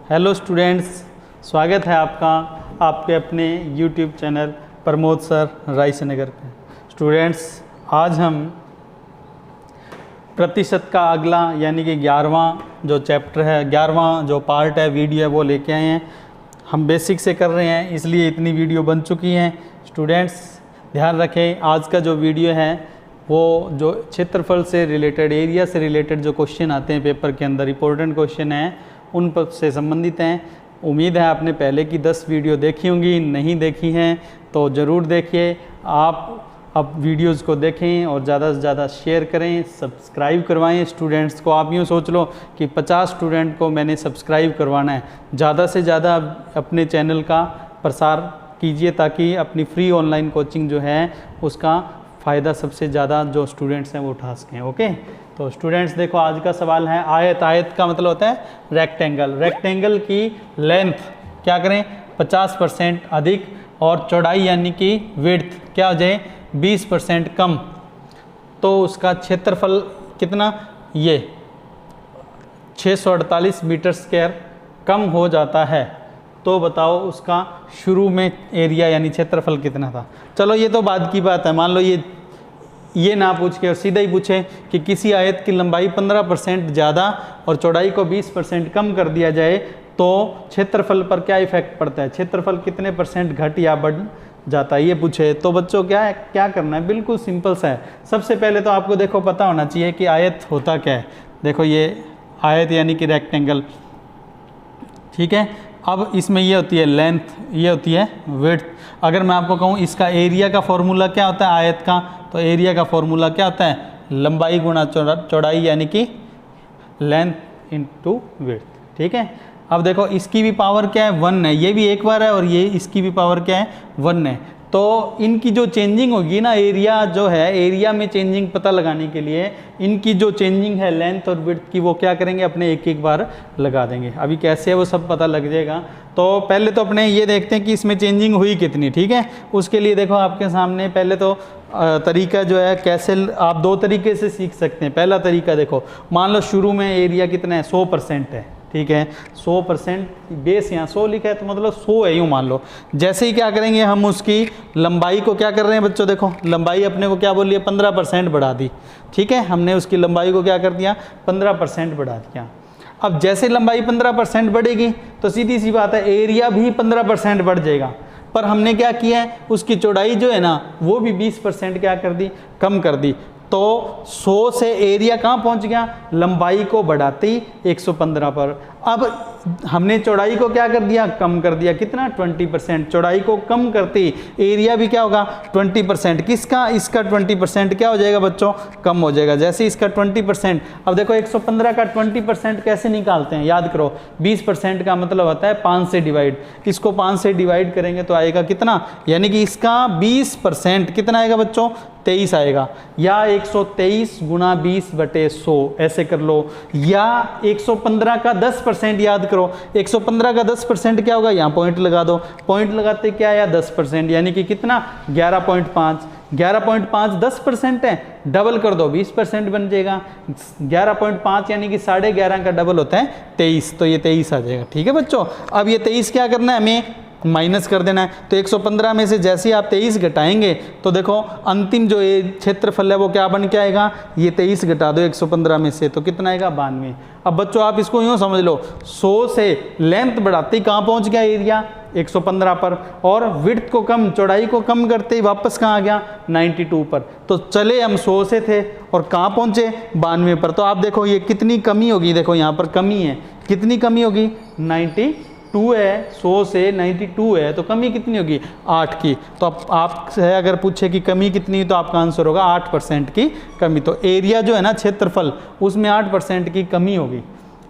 Hello students, स्वागत है आपका आपके अपने यूट्यूब चैनल प्रमोद सर रायसेनगर पे। स्टूडेंट्स, आज हम प्रतिशत का अगला यानी कि 11वां जो चैप्टर है, 11वां जो पार्ट है, वीडियो है, वो लेके आए हैं। हम बेसिक से कर रहे हैं, इसलिए इतनी वीडियो बन चुकी हैं। स्टूडेंट्स ध्यान रखें, आज का जो वीडियो है वो जो क्षेत्रफल से रिलेटेड, एरिया से रिलेटेड जो क्वेश्चन आते हैं पेपर के अंदर, इंपॉर्टेंट क्वेश्चन हैं, उन पर से संबंधित हैं। उम्मीद है आपने पहले की 10 वीडियो देखी होंगी, नहीं देखी हैं तो ज़रूर देखिए। आप अब वीडियोस को देखें और ज़्यादा से ज़्यादा शेयर करें, सब्सक्राइब करवाएं स्टूडेंट्स को। आप यूँ सोच लो कि 50 स्टूडेंट को मैंने सब्सक्राइब करवाना है। ज़्यादा से ज़्यादा अपने चैनल का प्रसार कीजिए ताकि अपनी फ्री ऑनलाइन कोचिंग जो है उसका फ़ायदा सबसे ज़्यादा जो स्टूडेंट्स हैं वो उठा सकें। ओके, तो स्टूडेंट्स देखो, आज का सवाल है आयत। आयत का मतलब होता है रेक्टेंगल। रेक्टेंगल की लेंथ क्या करें 50% अधिक और चौड़ाई यानी कि विड्थ क्या हो जाए 20% कम, तो उसका क्षेत्रफल कितना, ये 648 मीटर स्क्वायर कम हो जाता है। तो बताओ उसका शुरू में एरिया यानी क्षेत्रफल कितना था। चलो ये तो बाद की बात है। मान लो ये ना पूछ के और सीधा ही पूछे कि किसी आयत की लंबाई 15% ज़्यादा और चौड़ाई को 20% कम कर दिया जाए तो क्षेत्रफल पर क्या इफेक्ट पड़ता है, क्षेत्रफल कितने % घट या बढ़ जाता है, ये पूछे। तो बच्चों क्या करना है, बिल्कुल सिंपल सा है। सबसे पहले तो आपको देखो पता होना चाहिए कि आयत होता क्या है। देखो ये आयत यानी कि रेक्टेंगल, ठीक है। अब इसमें ये होती है लेंथ, ये होती है विड्थ। अगर मैं आपको कहूँ इसका एरिया का फॉर्मूला क्या होता है आयत का, तो एरिया का फॉर्मूला क्या होता है, लंबाई गुणा चौड़ाई यानी कि लेंथ इनटू विड्थ, ठीक है। अब देखो इसकी भी पावर क्या है 1 है, ये भी एक बार है और ये इसकी भी पावर क्या है 1 है। तो इनकी जो चेंजिंग होगी ना, एरिया जो है, एरिया में चेंजिंग पता लगाने के लिए इनकी जो चेंजिंग है लेंथ और विड्थ की, वो क्या करेंगे अपने एक एक बार लगा देंगे। अभी कैसे है वो सब पता लग जाएगा। तो पहले तो अपने ये देखते हैं कि इसमें चेंजिंग हुई कितनी, ठीक है। उसके लिए देखो आपके सामने पहले तो तरीका जो है कैसे, आप 2 तरीके से सीख सकते हैं। पहला तरीका देखो, मान लो शुरू में एरिया कितना है 100% है, ठीक है। 100% बेस यहाँ 100 लिखा है तो मतलब 100 है, यूँ मान लो। जैसे ही क्या करेंगे हम उसकी लंबाई को क्या कर रहे हैं बच्चों, देखो लंबाई अपने को क्या बोलिए 15% बढ़ा दी, ठीक है। हमने उसकी लंबाई को क्या कर दिया 15% बढ़ा दिया। अब जैसे लंबाई 15% बढ़ेगी तो सीधी सी बात है एरिया भी 15% बढ़ जाएगा। पर हमने क्या किया है, उसकी चौड़ाई जो है ना वो भी 20% क्या कर दी, कम कर दी। तो 100 से एरिया कहाँ पहुँच गया, लंबाई को बढ़ाती 115 पर। अब हमने चौड़ाई को क्या कर दिया, कम कर दिया, कितना 20%। चौड़ाई को कम करती एरिया भी क्या होगा 20%। किसका, इसका 20% क्या हो जाएगा बच्चों, कम हो जाएगा। जैसे इसका 20%, अब देखो 115 का 20% कैसे निकालते हैं, याद करो 20% का मतलब होता है 5 से डिवाइड। इसको 5 से डिवाइड करेंगे तो आएगा कितना, यानी कि इसका 20% कितना आएगा बच्चों 23 आएगा। या 123 गुणा 20/100 ऐसे कर लो। या 115 का 10% याद करो, 115 का 10% क्या होगा, यहाँ पॉइंट लगा दो। पॉइंट लगाते क्या आया 10%, यानी कि कितना 11.5। 11.5 10% है, डबल कर दो 20% बन जाएगा। 11.5 यानी कि 11.5 का डबल होता है 23, तो ये 23 आ जाएगा, ठीक है बच्चों। अब ये 23 क्या करना है, हमें माइनस कर देना है। तो 115 में से जैसे ही आप 23 घटाएंगे तो देखो अंतिम जो ये क्षेत्रफल है वो क्या बन के आएगा, ये 23 घटा दो 115 में से तो कितना आएगा 92। अब बच्चों आप इसको यूँ समझ लो, 100 से लेंथ बढ़ाते ही कहाँ पहुँच गया एरिया 115 पर, और विड्थ को कम, चौड़ाई को कम करते ही वापस कहाँ आ गया 92 पर। तो चले हम 100 से थे और कहाँ पहुँचे 92 पर। तो आप देखो ये कितनी कमी होगी, देखो यहाँ पर कमी है, कितनी कमी होगी 92 है, 100 से 92 है तो कमी कितनी होगी 8 की। तो अब आपसे अगर पूछे कि कमी कितनी तो आपका आंसर होगा 8% की कमी। तो एरिया जो है ना क्षेत्रफल, उसमें 8% की कमी होगी।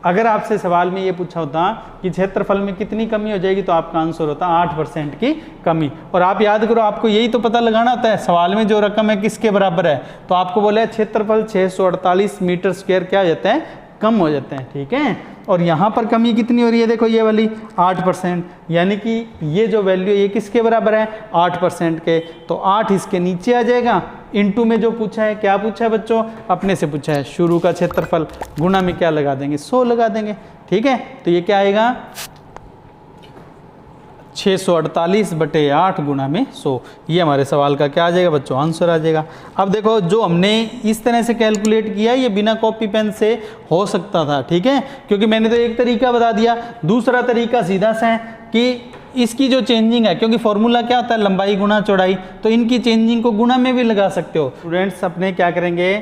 अगर आपसे सवाल में ये पूछा होता कि क्षेत्रफल में कितनी कमी हो जाएगी तो आपका आंसर होता 8% की कमी। और आप याद करो, आपको यही तो पता लगाना होता है सवाल में जो रकम है किसके बराबर है। तो आपको बोला है क्षेत्रफल 648 मीटर स्क्वायर क्या हो जाते हैं, कम हो जाते हैं, ठीक है। और यहाँ पर कमी कितनी हो रही है, देखो ये वाली 8%, यानी कि ये जो वैल्यू ये किसके बराबर है 8% के। तो 8 इसके नीचे आ जाएगा, इनटू में जो पूछा है, क्या पूछा है बच्चों, अपने से पूछा है शुरू का क्षेत्रफल, गुणा में क्या लगा देंगे, 100 लगा देंगे। ठीक है, तो ये क्या आएगा 648/8 गुणा में 100। ये हमारे सवाल का क्या आ जाएगा बच्चों, आंसर आ जाएगा। अब देखो जो हमने इस तरह से कैलकुलेट किया ये बिना कॉपी पेन से हो सकता था, ठीक है, क्योंकि मैंने तो एक तरीका बता दिया। दूसरा तरीका सीधा सा है कि इसकी जो चेंजिंग है, क्योंकि फॉर्मूला क्या होता है लंबाई गुना चौड़ाई, तो इनकी चेंजिंग को गुणा में भी लगा सकते हो। स्टूडेंट्स अपने क्या करेंगे,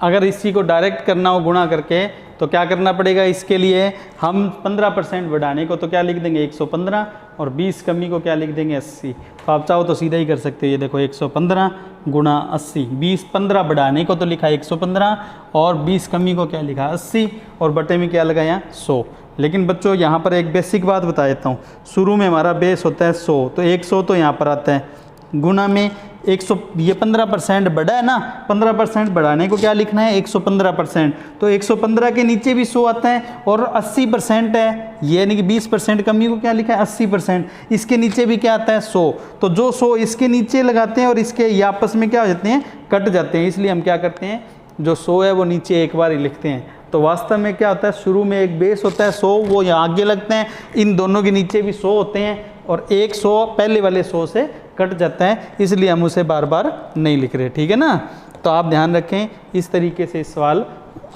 अगर इसी को डायरेक्ट करना हो गुणा करके तो क्या करना पड़ेगा, इसके लिए हम 15% बढ़ाने को तो क्या लिख देंगे 115 और 20 कमी को क्या लिख देंगे 80। तो आप चाहो तो सीधा ही कर सकते हो, ये देखो 115 गुणा 80, 15 बढ़ाने को तो लिखा 115 और 20 कमी को क्या लिखा 80 और बटे में क्या लगाया 100। लेकिन बच्चों यहाँ पर एक बेसिक बात बता देता हूँ, शुरू में हमारा बेस होता है 100, तो 100 तो यहाँ पर आता है, गुणा में 100, ये 15% बढ़ा है ना, 15% बढ़ाने को क्या लिखना है 115%, तो 115 के नीचे भी 100 आता है और 80% है, ये यानी कि 20% कमी को क्या लिखा है 80%, इसके नीचे भी क्या आता है 100, तो जो 100 इसके नीचे लगाते हैं और इसके ये आपस में क्या हो जाते हैं, कट जाते हैं, इसलिए हम क्या करते हैं जो 100 है वो नीचे एक बार ही लिखते हैं। तो वास्तव में क्या होता है, शुरू में एक बेस होता है 100, वो यहाँ आगे लगते हैं, इन दोनों के नीचे भी 100 होते हैं और 100 पहले वाले 100 से कट जाता है, इसलिए हम उसे बार बार नहीं लिख रहे, ठीक है ना। तो आप ध्यान रखें इस तरीके से इस सवाल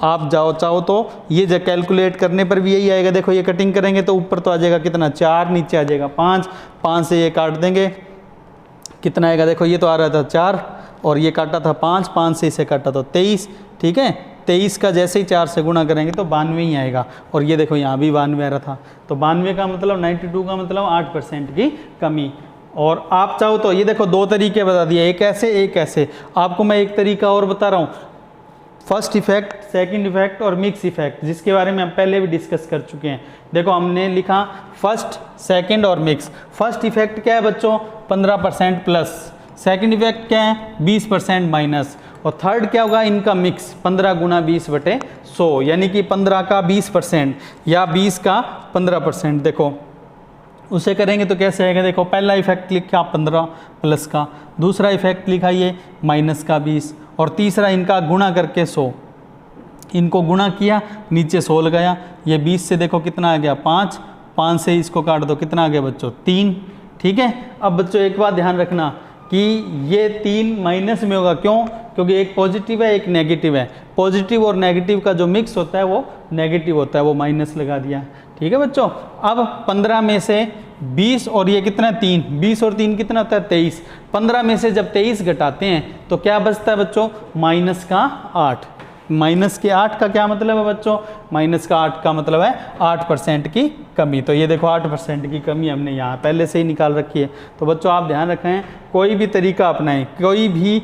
आप चाहो तो ये जो कैलकुलेट करने पर भी यही आएगा। देखो ये कटिंग करेंगे तो ऊपर तो आ जाएगा कितना 4, नीचे आ जाएगा 5, 5 से ये काट देंगे कितना आएगा, देखो ये तो आ रहा था 4 और ये काटा था 5, 5 से इसे काटा तो 23, ठीक है, 23 का जैसे ही 4 से गुणा करेंगे तो 92 ही आएगा। और ये देखो यहाँ भी 92 आ रहा था, तो 92 का मतलब 92 का मतलब 8% की कमी। और आप चाहो तो ये देखो दो तरीके बता दिए, एक ऐसे एक ऐसे। आपको मैं एक तरीका और बता रहा हूँ, फर्स्ट इफेक्ट, सेकंड इफेक्ट और मिक्स इफेक्ट, जिसके बारे में हम पहले भी डिस्कस कर चुके हैं। देखो हमने लिखा फर्स्ट, सेकंड और मिक्स। फर्स्ट इफेक्ट क्या है बच्चों 15% प्लस, सेकंड इफेक्ट क्या है 20% माइनस, और थर्ड क्या होगा इनका मिक्स 15 गुना 20/100, यानी कि 15 का 20% या 20 का 15%। देखो उसे करेंगे तो कैसे आएगा, देखो पहला इफेक्ट लिखा 15 प्लस का, दूसरा इफेक्ट लिखा ये माइनस का 20 और तीसरा इनका गुणा करके 100, इनको गुणा किया नीचे 100 लगाया, ये 20 से देखो कितना आ गया 5, 5 से इसको काट दो कितना आ गया बच्चों 3, ठीक है। अब बच्चों एक बात ध्यान रखना कि ये 3 माइनस में होगा, क्यों, क्योंकि एक पॉजिटिव है एक नेगेटिव है, पॉजिटिव और नेगेटिव का जो मिक्स होता है वो नेगेटिव होता है, वो माइनस लगा दिया, ठीक है बच्चों। अब 15 में से 20 और ये कितना 3, 20 और 3 कितना होता है 23, 15 में से जब 23 घटाते हैं तो क्या बचता है बच्चों माइनस का 8, माइनस के 8 का क्या मतलब है बच्चों, माइनस का 8 का मतलब है 8% की कमी। तो ये देखो 8% की कमी हमने यहाँ पहले से ही निकाल रखी है। तो बच्चों आप ध्यान रखें, कोई भी तरीका अपनाएं, कोई भी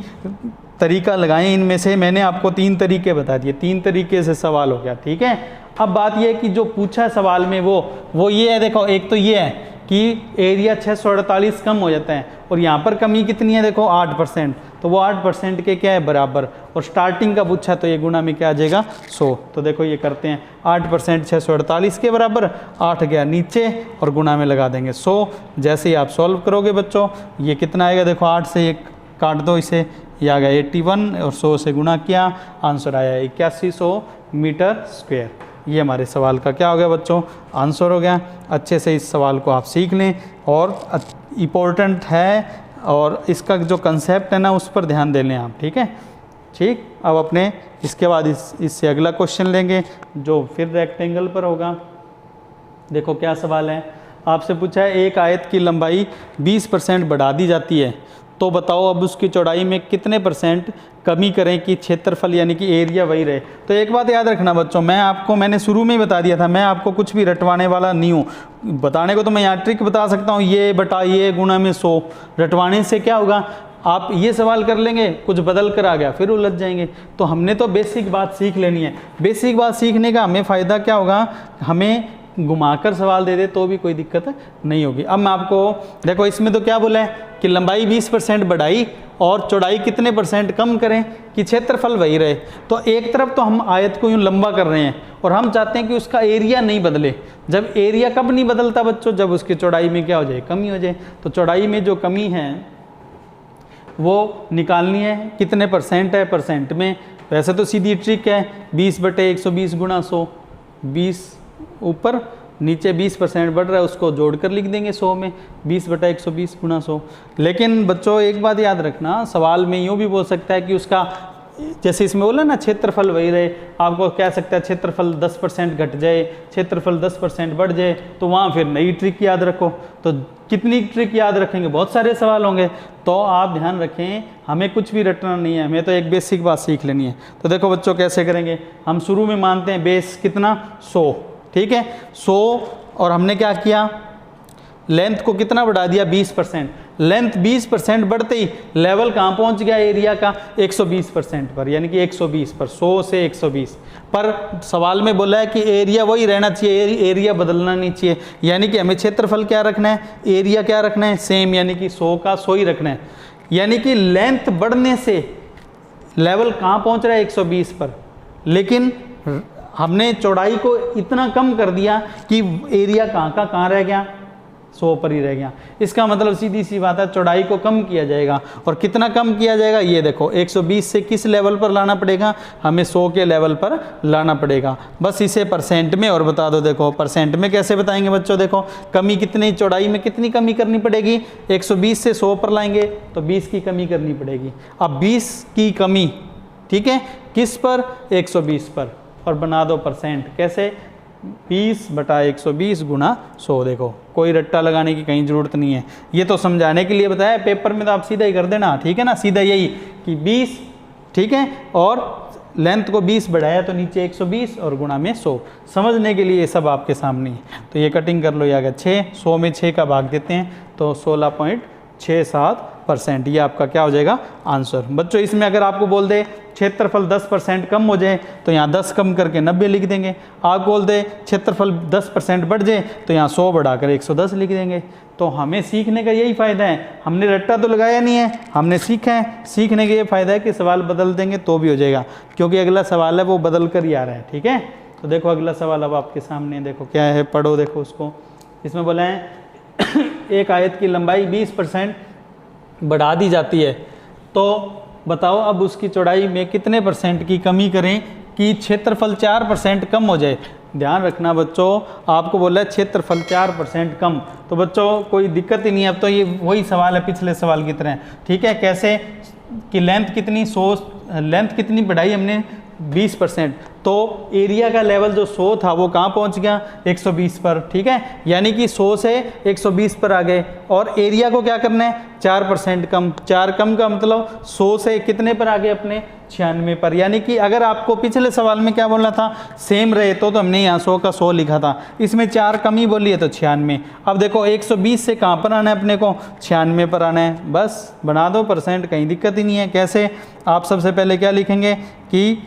तरीका लगाएं, इनमें से मैंने आपको 3 तरीके बता दिए, 3 तरीके से सवाल हो गया, ठीक है। अब बात ये है कि जो पूछा है सवाल में वो ये है, देखो एक तो ये है कि एरिया 648 कम हो जाता है और यहाँ पर कमी कितनी है देखो 8%, तो वो 8% के क्या है बराबर, और स्टार्टिंग का पूछा तो ये गुणा में क्या आ जाएगा 100। तो देखो ये करते हैं 8% 648 के बराबर, 8 गया नीचे और गुणा में लगा देंगे 100। जैसे ही आप सॉल्व करोगे बच्चों ये कितना आएगा, देखो 8 से ये काट दो इसे, ये आ गया 81 और 100 से गुणा किया, आंसर आया 8100 मीटर स्क्वायर। ये हमारे सवाल का क्या हो गया बच्चों, आंसर हो गया। अच्छे से इस सवाल को आप सीख लें और इम्पोर्टेंट है, और इसका जो कंसेप्ट है ना उस पर ध्यान दे लें आप, ठीक है। ठीक, अब अपने इसके बाद इससे अगला क्वेश्चन लेंगे जो फिर रेक्टेंगल पर होगा। देखो क्या सवाल है, आपसे पूछा है एक आयत की लंबाई 20% बढ़ा दी जाती है, तो बताओ अब उसकी चौड़ाई में कितने % कमी करें कि क्षेत्रफल यानी कि एरिया वही रहे। तो एक बात याद रखना बच्चों, मैंने शुरू में ही बता दिया था, मैं आपको कुछ भी रटवाने वाला नहीं हूँ। बताने को तो मैं यहाँ ट्रिक बता सकता हूँ, ये बटा ये गुणा में 100, रटवाने से क्या होगा, आप ये सवाल कर लेंगे कुछ बदल कर आ गया फिर उलझ जाएंगे। तो हमने तो बेसिक बात सीख लेनी है। बेसिक बात सीखने का हमें फ़ायदा क्या होगा, हमें घुमाकर सवाल दे दे तो भी कोई दिक्कत नहीं होगी। अब मैं आपको देखो इसमें तो क्या बोला है कि लंबाई 20% बढ़ाई और चौड़ाई कितने % कम करें कि क्षेत्रफल वही रहे। तो एक तरफ तो हम आयत को यूँ लंबा कर रहे हैं और हम चाहते हैं कि उसका एरिया नहीं बदले। जब एरिया कब नहीं बदलता बच्चों, जब उसकी चौड़ाई में क्या हो जाए, कमी हो जाए। तो चौड़ाई में जो कमी है वो निकालनी है। कितने परसेंट है, परसेंट में। वैसे तो सीधी ट्रिक है, 20/120 गुणा 100, 20 ऊपर नीचे 20% बढ़ रहा है, उसको जोड़कर लिख देंगे 100 में, 20/120 गुणा 100। लेकिन बच्चों एक बात याद रखना, सवाल में यूँ भी बोल सकता है कि उसका, जैसे इसमें बोला ना क्षेत्रफल वही रहे, आपको कह सकता है क्षेत्रफल 10% घट जाए, क्षेत्रफल 10% बढ़ जाए, तो वहाँ फिर नई ट्रिक याद रखो। तो कितनी ट्रिक याद रखेंगे, बहुत सारे सवाल होंगे। तो आप ध्यान रखें, हमें कुछ भी रटना नहीं है, हमें तो एक बेसिक बात सीख लेनी है। तो देखो बच्चों कैसे करेंगे, हम शुरू में मानते हैं बेस कितना 100, ठीक है 100, और हमने क्या किया, लेंथ को कितना बढ़ा दिया 20%। लेंथ 20% बढ़ते ही लेवल कहाँ पहुँच गया एरिया का, 120% पर, यानी कि 120 पर, 100 से 120 पर। सवाल में बोला है कि एरिया वही रहना चाहिए, एरिया बदलना नहीं चाहिए, यानी कि हमें क्षेत्रफल क्या रखना है, एरिया क्या रखना है, सेम, यानी कि 100 का 100 ही रखना है। यानी कि लेंथ बढ़ने से लेवल कहाँ पहुँच रहा है 120 पर, लेकिन हमने चौड़ाई को इतना कम कर दिया कि एरिया कहाँ का कहाँ रह गया, 100 पर ही रह गया। इसका मतलब सीधी सी बात है, चौड़ाई को कम किया जाएगा। और कितना कम किया जाएगा, ये देखो 120 से किस लेवल पर लाना पड़ेगा, हमें 100 के लेवल पर लाना पड़ेगा। बस इसे परसेंट में और बता दो। देखो परसेंट में कैसे बताएंगे बच्चों, देखो कमी कितनी, चौड़ाई में कितनी कमी करनी पड़ेगी, 120 से 100 पर लाएंगे तो 20 की कमी करनी पड़ेगी। अब 20 की कमी, ठीक है, किस पर, 120 पर, और बना दो परसेंट। कैसे, 20/120 गुणा 100। देखो कोई रट्टा लगाने की कहीं ज़रूरत नहीं है, ये तो समझाने के लिए बताया, पेपर में तो आप सीधा ही कर देना, ठीक है ना, सीधा यही कि 20, ठीक है, और लेंथ को 20 बढ़ाया तो नीचे 120 और गुणा में 100। समझने के लिए ये सब आपके सामने है। तो ये कटिंग कर लो, ये आ गया 6, 100 में 6 का भाग देते हैं तो 16.67%। ये आपका क्या हो जाएगा आंसर। बच्चों इसमें अगर आपको बोल दे क्षेत्रफल 10% कम हो जाए तो यहाँ 10 कम करके 90 लिख देंगे। आप बोल दे क्षेत्रफल 10% बढ़ जाए तो यहाँ 100 बढ़ाकर 110 लिख देंगे। तो हमें सीखने का यही फ़ायदा है, हमने रट्टा तो लगाया नहीं है, हमने सीखा है। सीखने का ये फ़ायदा है कि सवाल बदल देंगे तो भी हो जाएगा, क्योंकि अगला सवाल है वो बदल कर ही आ रहा है, ठीक है। तो देखो अगला सवाल अब आपके सामने, देखो क्या है, पढ़ो देखो उसको। इसमें बोला है एक आयत की लंबाई 20% बढ़ा दी जाती है, तो बताओ अब उसकी चौड़ाई में कितने परसेंट की कमी करें कि क्षेत्रफल 4% कम हो जाए। ध्यान रखना बच्चों, आपको बोला है क्षेत्रफल 4% कम, तो बच्चों कोई दिक्कत ही नहीं है। अब तो ये वही सवाल है पिछले सवाल की तरह, ठीक है। कैसे कि लेंथ कितनी, 100, लेंथ कितनी बढ़ाई हमने 20%, तो एरिया का लेवल जो 100 था वो कहाँ पहुँच गया 120 पर, ठीक है। यानी कि 100 से 120 पर आ गए, और एरिया को क्या करना है 4% कम। 4 कम का मतलब 100 से कितने पर आ गए अपने 96 पर। यानी कि अगर आपको पिछले सवाल में क्या बोलना था, सेम रहे तो हमने यहाँ 100 का 100 लिखा था, इसमें 4 कमी बोली है तो 96। अब देखो 120 से कहाँ पर आना है अपने को, 96 पर आना है। बस बना दो परसेंट, कहीं दिक्कत ही नहीं है। कैसे, आप सबसे पहले क्या लिखेंगे कि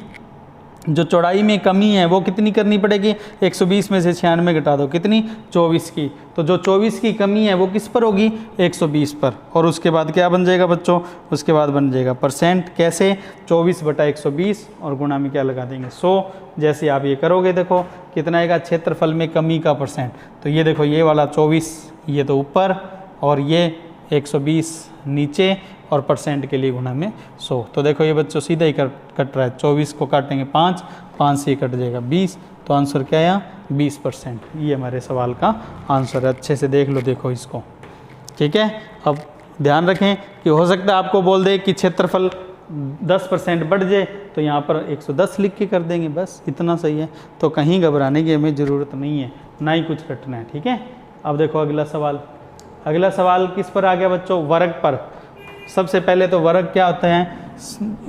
जो चौड़ाई में कमी है वो कितनी करनी पड़ेगी, 120 में से 96 घटा दो, कितनी 24 की। तो जो 24 की कमी है वो किस पर होगी 120 पर। और उसके बाद क्या बन जाएगा बच्चों, उसके बाद बन जाएगा परसेंट। कैसे, 24/120 और गुणा में क्या लगा देंगे 100। जैसे आप ये करोगे देखो कितना आएगा क्षेत्रफल में कमी का परसेंट। तो ये देखो ये वाला 24 ये तो ऊपर, और ये 120 नीचे, और परसेंट के लिए गुणा में 100। तो देखो ये बच्चों सीधा ही कट रहा है, 24 को काटेंगे 5, 5 से कट जाएगा 20, तो आंसर क्या आया 20%। ये हमारे सवाल का आंसर है। अच्छे से देख लो, देखो इसको, ठीक है। अब ध्यान रखें कि हो सकता है आपको बोल दे कि क्षेत्रफल 10% बढ़ जाए तो यहाँ पर 110 लिख के कर देंगे, बस इतना सही है। तो कहीं घबराने की हमें ज़रूरत नहीं है, ना ही कुछ रटना है, ठीक है। अब देखो अगला सवाल, अगला सवाल किस पर आ गया बच्चों, वर्ग पर। सबसे पहले तो वर्ग क्या होता है,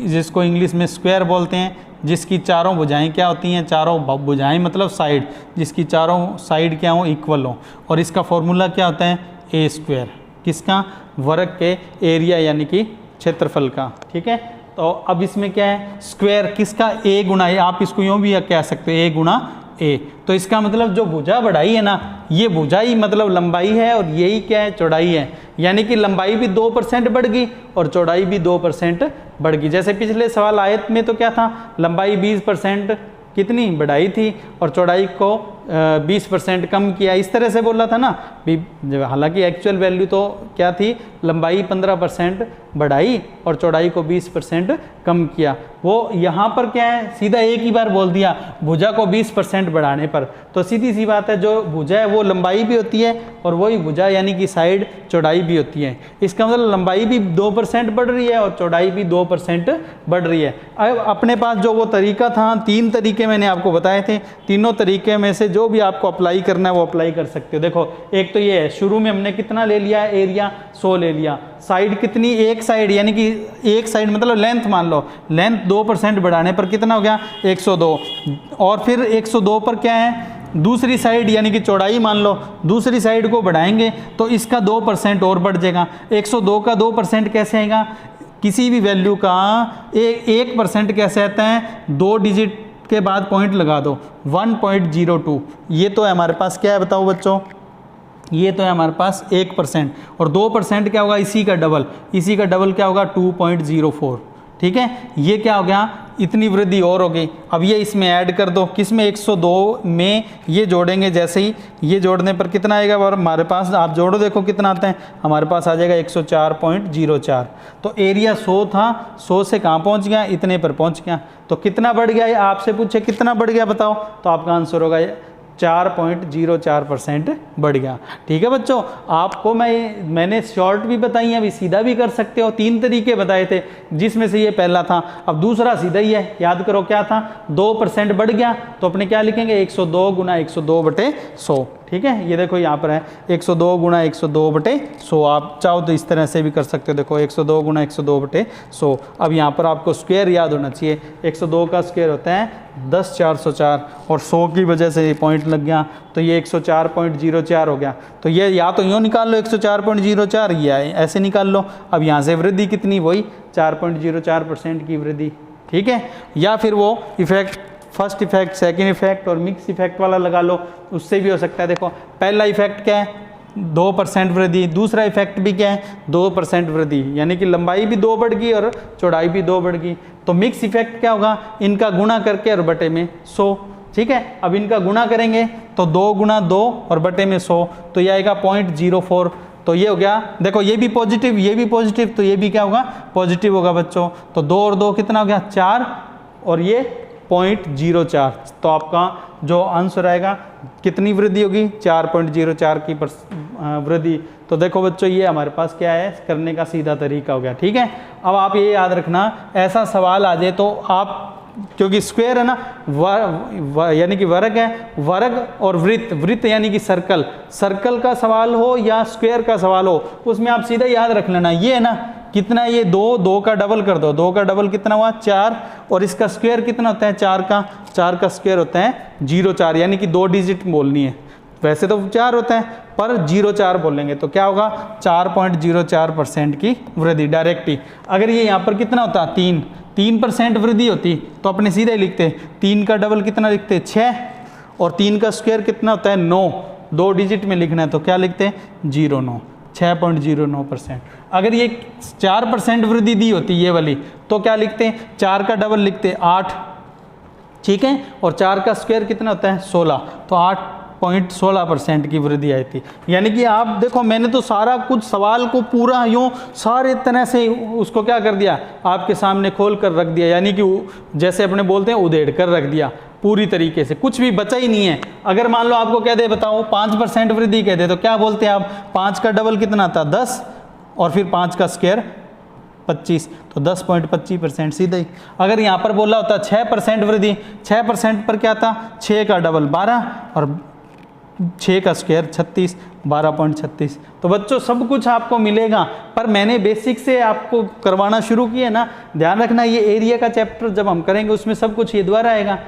जिसको इंग्लिश में स्क्वायर बोलते हैं, जिसकी चारों भुजाएं क्या होती हैं, चारों भुजाएं मतलब साइड, जिसकी चारों साइड क्या हो इक्वल हो। और इसका फॉर्मूला क्या होता है a², किसका, वर्ग के एरिया यानी कि क्षेत्रफल का, ठीक है। तो अब इसमें क्या है, स्क्वायर किसका, a गुणा a, आप इसको यूँ भी कह सकते हो a गुणा a। तो इसका मतलब जो भुजा बढ़ाई है ना, ये भुजा ही मतलब लंबाई है, और यही क्या है चौड़ाई है। यानी कि लंबाई भी 2% बढ़ गई और चौड़ाई भी 2% बढ़ गई। जैसे पिछले सवाल आयत में तो क्या था, लंबाई 20% कितनी बढ़ाई थी और चौड़ाई को 20% कम किया, इस तरह से बोला था ना। हालांकि एक्चुअल वैल्यू तो क्या थी, लंबाई 15% बढ़ाई और चौड़ाई को 20% कम किया। वो यहाँ पर क्या है, सीधा एक ही बार बोल दिया भुजा को 20% बढ़ाने पर। तो सीधी सी बात है, जो भुजा है वो लंबाई भी होती है और वही भुजा यानी कि साइड चौड़ाई भी होती है। इसका मतलब लंबाई भी 2% बढ़ रही है और चौड़ाई भी 2% बढ़ रही है। अब अपने पास जो वो तरीका था, 3 तरीके मैंने आपको बताए थे, तीनों तरीके में से जो भी आपको अप्लाई करना है वो अप्लाई कर सकते हो। देखो एक तो ये है, शुरू में हमने कितना ले लिया, एरिया 100 ले लिया। साइड कितनी, एक साइड यानी कि एक साइड मतलब लेंथ मान लो, लेंथ 2% बढ़ाने पर कितना हो गया 102। और फिर 102 पर क्या है, दूसरी साइड यानी कि चौड़ाई मान लो, दूसरी साइड को बढ़ाएंगे तो इसका 2% और बढ़ जाएगा। 102 का 2% कैसे आएगा, किसी भी वैल्यू का 1% कैसे आता है, 2 डिजिट के बाद पॉइंट लगा दो, 1.02। ये तो है हमारे पास, क्या है बताओ बच्चों, ये तो है हमारे पास 1%। और 2% क्या होगा, इसी का डबल, इसी का डबल क्या होगा 2.04। ठीक है, ये क्या हो गया, इतनी वृद्धि और हो गई। अब ये इसमें ऐड कर दो, किसमें 102 में ये जोड़ेंगे, जैसे ही ये जोड़ने पर कितना आएगा, और हमारे पास आप जोड़ो देखो कितना आता है, हमारे पास आ जाएगा 104.04। तो एरिया 100 था, 100 से कहाँ पहुँच गया, इतने पर पहुँच गया। तो कितना बढ़ गया, ये आपसे पूछे कितना बढ़ गया बताओ, तो आपका आंसर होगा 4.04% बढ़ गया। ठीक है बच्चों, आपको मैंने शॉर्ट भी बताई है, अभी सीधा भी कर सकते हो। 3 तरीके बताए थे जिसमें से ये पहला था, अब दूसरा सीधा ही है। याद करो क्या था, 2% बढ़ गया तो अपने क्या लिखेंगे 102 गुना 102/100। ठीक है, ये देखो यहाँ पर है 102 गुना 102/100। आप चाहो तो इस तरह से भी कर सकते हो, देखो 102 गुना 102/100। अब यहाँ पर आपको स्क्वायर याद होना चाहिए, 102 का स्क्वायर होता है 10,404 और 100 की वजह से ये पॉइंट लग गया तो ये 104.04 हो गया। तो ये या तो यूँ निकाल लो 104.04, ये आए ऐसे निकाल लो। अब यहाँ से वृद्धि कितनी, वही 4.04% की वृद्धि। ठीक है, या फिर वो effect, first effect, second effect और मिक्स इफेक्ट वाला लगा लो, उससे भी हो सकता है। देखो पहला इफेक्ट क्या है, 2% वृद्धि, दूसरा इफेक्ट भी क्या है 2% वृद्धि, यानी कि लंबाई भी 2 बढ़ गई और चौड़ाई भी 2 बढ़ गई। तो मिक्स इफेक्ट क्या होगा, इनका गुणा करके और बटे में 100। ठीक है, अब इनका गुणा करेंगे तो 2 गुना 2 और बटे में 100, तो ये आएगा 0.04। तो ये हो गया, देखो ये भी पॉजिटिव, ये भी पॉजिटिव, तो ये भी क्या होगा पॉजिटिव होगा बच्चों। तो 2 और 2 कितना हो गया 4 और ये 0.04। तो आपका जो आंसर आएगा कितनी वृद्धि होगी, 4.04 की वृद्धि। तो देखो बच्चों ये हमारे पास क्या है, करने का सीधा तरीका हो गया। ठीक है, अब आप ये याद रखना, ऐसा सवाल आ जाए तो आप, क्योंकि स्क्वायर है ना, यानी कि वर्ग है, वर्ग और वृत्त, वृत्त यानी कि सर्कल, सर्कल का सवाल हो या स्क्वायर का सवाल हो, उसमें आप सीधा याद रख लेना, ये है ना कितना, ये 2 का डबल कर दो, 2 का डबल कितना हुआ 4, और इसका स्क्वायर कितना होता है 4 का स्क्वायर होता है 0.4, यानी कि 2 डिजिट बोलनी है। वैसे तो 4 होता है पर 0.4 बोलेंगे तो क्या होगा 4.04% की वृद्धि डायरेक्ट ही। अगर ये यहाँ पर कितना होता 3% वृद्धि होती तो अपने सीधे लिखते, 3 का डबल कितना लिखते 6, और 3 का स्क्वायर कितना होता है 9, 2 डिजिट में लिखना है तो क्या लिखते हैं 09, 6.09%। अगर ये 4% वृद्धि दी होती ये वाली तो क्या लिखते हैं, 4 का डबल लिखते 8। ठीक है, और 4 का स्क्वायर कितना होता है 16, तो 8.16% की वृद्धि आई थी। यानी कि आप देखो मैंने तो सारा कुछ सवाल को पूरा यूँ सारे तरह से उसको क्या कर दिया, आपके सामने खोल कर रख दिया, यानी कि जैसे अपने बोलते हैं उधेड़ कर रख दिया पूरी तरीके से, कुछ भी बचा ही नहीं है। अगर मान लो आपको कह दे बताओ 5% वृद्धि कह दे तो क्या बोलते हैं आप, 5 का डबल कितना था 10 और फिर 5 का स्क्वायर 25, तो 10.25% सीधे ही। अगर यहाँ पर बोला होता 6% वृद्धि, 6% पर क्या था 6 का डबल 12 और 6 का स्क्वायर 36, 12.36। तो बच्चों सब कुछ आपको मिलेगा, पर मैंने बेसिक से आपको करवाना शुरू किया ना। ध्यान रखना ये एरिया का चैप्टर जब हम करेंगे उसमें सब कुछ ये द्वारा आएगा।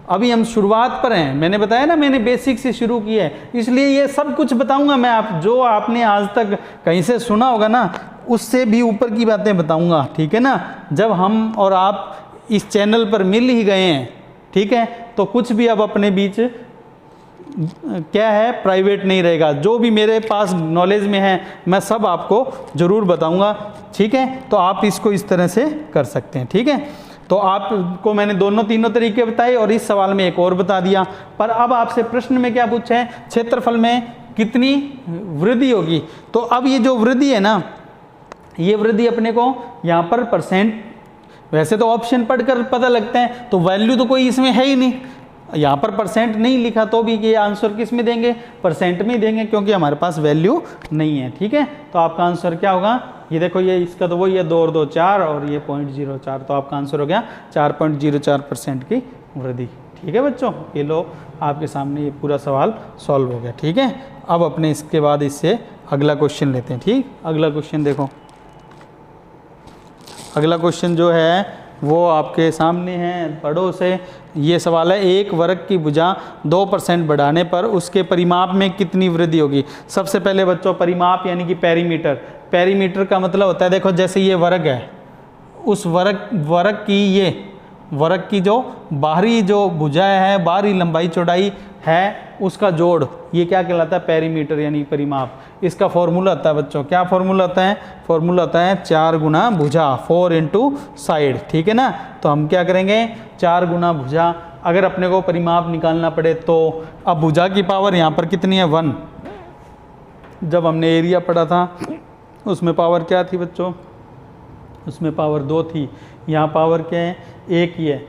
अभी हम शुरुआत पर हैं, मैंने बताया ना मैंने बेसिक से शुरू किया है, इसलिए ये सब कुछ बताऊंगा मैं। आप जो आपने आज तक कहीं से सुना होगा ना उससे भी ऊपर की बातें बताऊंगा। ठीक है ना, जब हम और आप इस चैनल पर मिल ही गए हैं, ठीक है, तो कुछ भी अब अपने बीच क्या है प्राइवेट नहीं रहेगा। जो भी मेरे पास नॉलेज में है मैं सब आपको ज़रूर बताऊंगा। ठीक है, तो आप इसको इस तरह से कर सकते हैं। ठीक है, तो आपको मैंने तीनों तरीके बताए और इस सवाल में एक और बता दिया। पर अब आपसे प्रश्न में क्या पूछा है, क्षेत्रफल में कितनी वृद्धि होगी। तो अब ये जो वृद्धि है ना, ये वृद्धि अपने को यहाँ पर परसेंट, वैसे तो ऑप्शन पढ़कर पता लगता है, तो वैल्यू तो कोई इसमें है ही नहीं, यहाँ पर परसेंट नहीं लिखा तो भी ये आंसर किस में देंगे, परसेंट में ही देंगे, क्योंकि हमारे पास वैल्यू नहीं है। ठीक है, तो आपका आंसर क्या होगा, ये देखो ये इसका तो वही है 2 और 2 4 और ये 0.04, तो आपका आंसर हो गया 4.04% की वृद्धि। ठीक है बच्चों, ये लो आपके सामने ये पूरा सवाल सॉल्व हो गया। ठीक है, अब अपने इसके बाद इससे अगला क्वेश्चन लेते हैं। ठीक, अगला क्वेश्चन देखो, अगला क्वेश्चन जो है वो आपके सामने है, पढ़ो से। ये सवाल है, एक वर्ग की भुजा 2% बढ़ाने पर उसके परिमाप में कितनी वृद्धि होगी। सबसे पहले बच्चों परिमाप यानी कि पेरीमीटर, पेरीमीटर का मतलब होता है, देखो जैसे ये वर्ग है, उस वर्ग की ये वर्ग की जो बाहरी जो भुजा है, बाहरी लंबाई चौड़ाई है, उसका जोड़, ये क्या कहलाता है, पेरीमीटर यानी परिमाप। इसका फॉर्मूला होता है बच्चों, क्या फॉर्मूला होता है, फॉर्मूला होता है 4 गुना भुजा, 4 इंटू साइड। ठीक है ना, तो हम क्या करेंगे, 4 गुना भुजा। अगर अपने को परिमाप निकालना पड़े तो अब भुजा की पावर यहाँ पर कितनी है, 1। जब हमने एरिया पढ़ा था उसमें पावर क्या थी बच्चों, उसमें पावर 2 थी, यहाँ पावर क्या है, 1 ही है।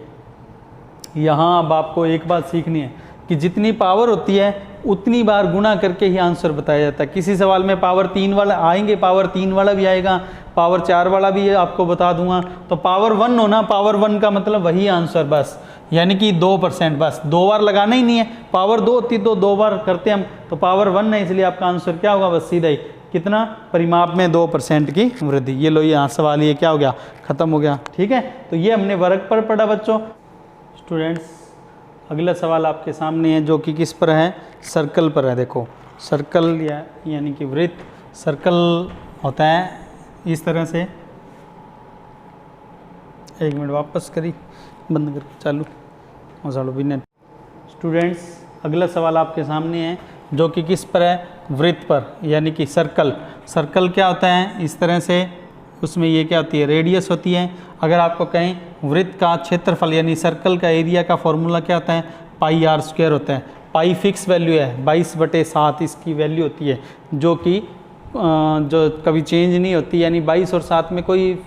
यहाँ अब आपको एक बात सीखनी है कि जितनी पावर होती है उतनी बार गुणा करके ही आंसर बताया जाता है। किसी सवाल में पावर 3 वाला आएंगे, पावर 3 वाला भी आएगा, पावर 4 वाला भी आपको बता दूंगा। तो पावर 1 होना, पावर 1 का मतलब वही आंसर बस, यानी कि 2%, बस 2 बार लगाना ही नहीं है। पावर 2 होती तो 2 बार करते हम, तो पावर 1 है, इसलिए आपका आंसर क्या होगा, बस सीधा ही कितना, परिमाप में 2% की वृद्धि। ये लो, ये सवाल ये क्या हो गया, खत्म हो गया। ठीक है, तो ये हमने वर्ग पर पढ़ा बच्चों। स्टूडेंट्स, अगला सवाल आपके सामने है जो कि किस पर है, सर्कल पर है। देखो सर्कल यानी कि वृत्त, सर्कल होता है इस तरह से, एक मिनट वापस करी, बंद कर चालू और चालू भी नहीं। स्टूडेंट्स, अगला सवाल आपके सामने है जो कि किस पर है, वृत्त पर, यानी कि सर्कल। सर्कल क्या होता है, इस तरह से, उसमें ये क्या होती है, रेडियस होती है। अगर आपको कहें वृत्त का क्षेत्रफल यानी सर्कल का एरिया का फॉर्मूला क्या होता है, पाई आर स्क्वायर होता है। पाई फिक्स वैल्यू है, 22/7 इसकी वैल्यू होती है, जो कि जो कभी चेंज नहीं होती, यानी 22 और 7 में कोई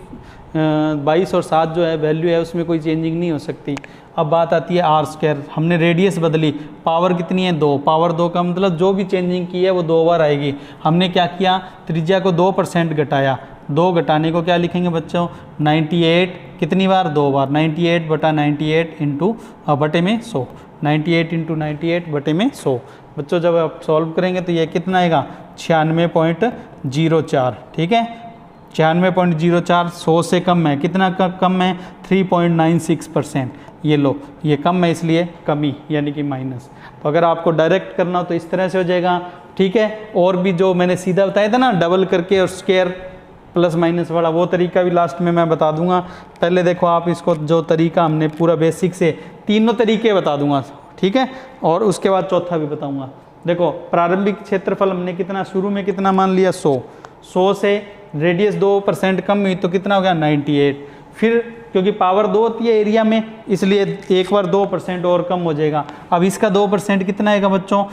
22 और 7 जो है वैल्यू है उसमें कोई चेंजिंग नहीं हो सकती। अब बात आती है आर स्क्वायर, हमने रेडियस बदली, पावर कितनी है, 2, पावर 2 का मतलब जो भी चेंजिंग की है वो 2 बार आएगी। हमने क्या किया, त्रिज्या को 2% घटाया, 2 घटाने को क्या लिखेंगे बच्चों, 98, कितनी बार, 2 बार, 98/98 इंटू बटे में 100, 98 इंटू 98 बटे में 100। बच्चों जब आप सॉल्व करेंगे तो ये कितना आएगा, 96.04। ठीक है, 96.04, 100 से कम है, कितना कम है, 3.96%। ये लो, ये कम है इसलिए कमी यानी कि माइनस। तो अगर आपको डायरेक्ट करना हो तो इस तरह से हो जाएगा। ठीक है, और भी जो मैंने सीधा बताया था ना, डबल करके और स्क्वायर प्लस माइनस वाला, वो तरीका भी लास्ट में मैं बता दूंगा। पहले देखो आप इसको, जो तरीका हमने पूरा बेसिक से, तीनों तरीके बता दूंगा। ठीक है, और उसके बाद चौथा भी बताऊंगा। देखो प्रारंभिक क्षेत्रफल हमने कितना, शुरू में कितना मान लिया, 100 से रेडियस 2% कम हुई तो कितना हो गया, 98। फिर क्योंकि पावर 2 होती है एरिया में, इसलिए एक बार 2% और कम हो जाएगा। अब इसका 2% कितना आएगा बच्चों,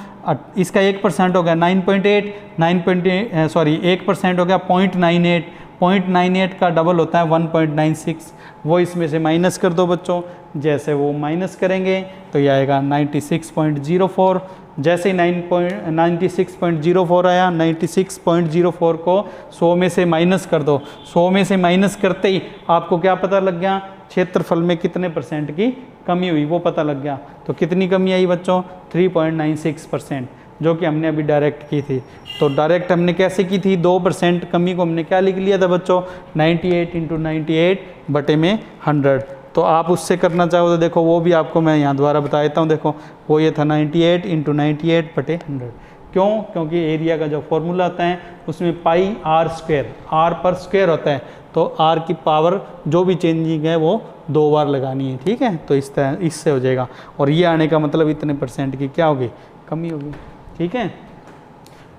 इसका 1% हो गया 9.8, 1% हो गया 0.98, 0.98 का डबल होता है 1.96। वो इसमें से माइनस कर दो बच्चों, जैसे वो माइनस करेंगे तो ये आएगा 96.04। जैसे 96.04 आया, 96.04 को 100 में से माइनस कर दो, 100 में से माइनस करते ही आपको क्या पता लग गया, क्षेत्रफल में कितने % की कमी हुई वो पता लग गया। तो कितनी कमी आई बच्चों, 3.96%, जो कि हमने अभी डायरेक्ट की थी। तो डायरेक्ट हमने कैसे की थी, 2% कमी को हमने क्या लिख लिया था बच्चों, 98 इंटू 98 बटे में 100। तो आप उससे करना चाहो तो देखो वो भी आपको मैं यहाँ द्वारा बता देता हूँ। देखो वो ये था 98 इंटू 98 बटे 100। क्यों, क्योंकि एरिया का जो फॉर्मूला आता है उसमें पाई आर स्क्वायर, आर पर स्क्वायर होता है, तो आर की पावर जो भी चेंजिंग है वो 2 बार लगानी है। ठीक है, तो इस तरह इससे हो जाएगा। और ये आने का मतलब इतने % की क्या होगी, कमी होगी। ठीक है,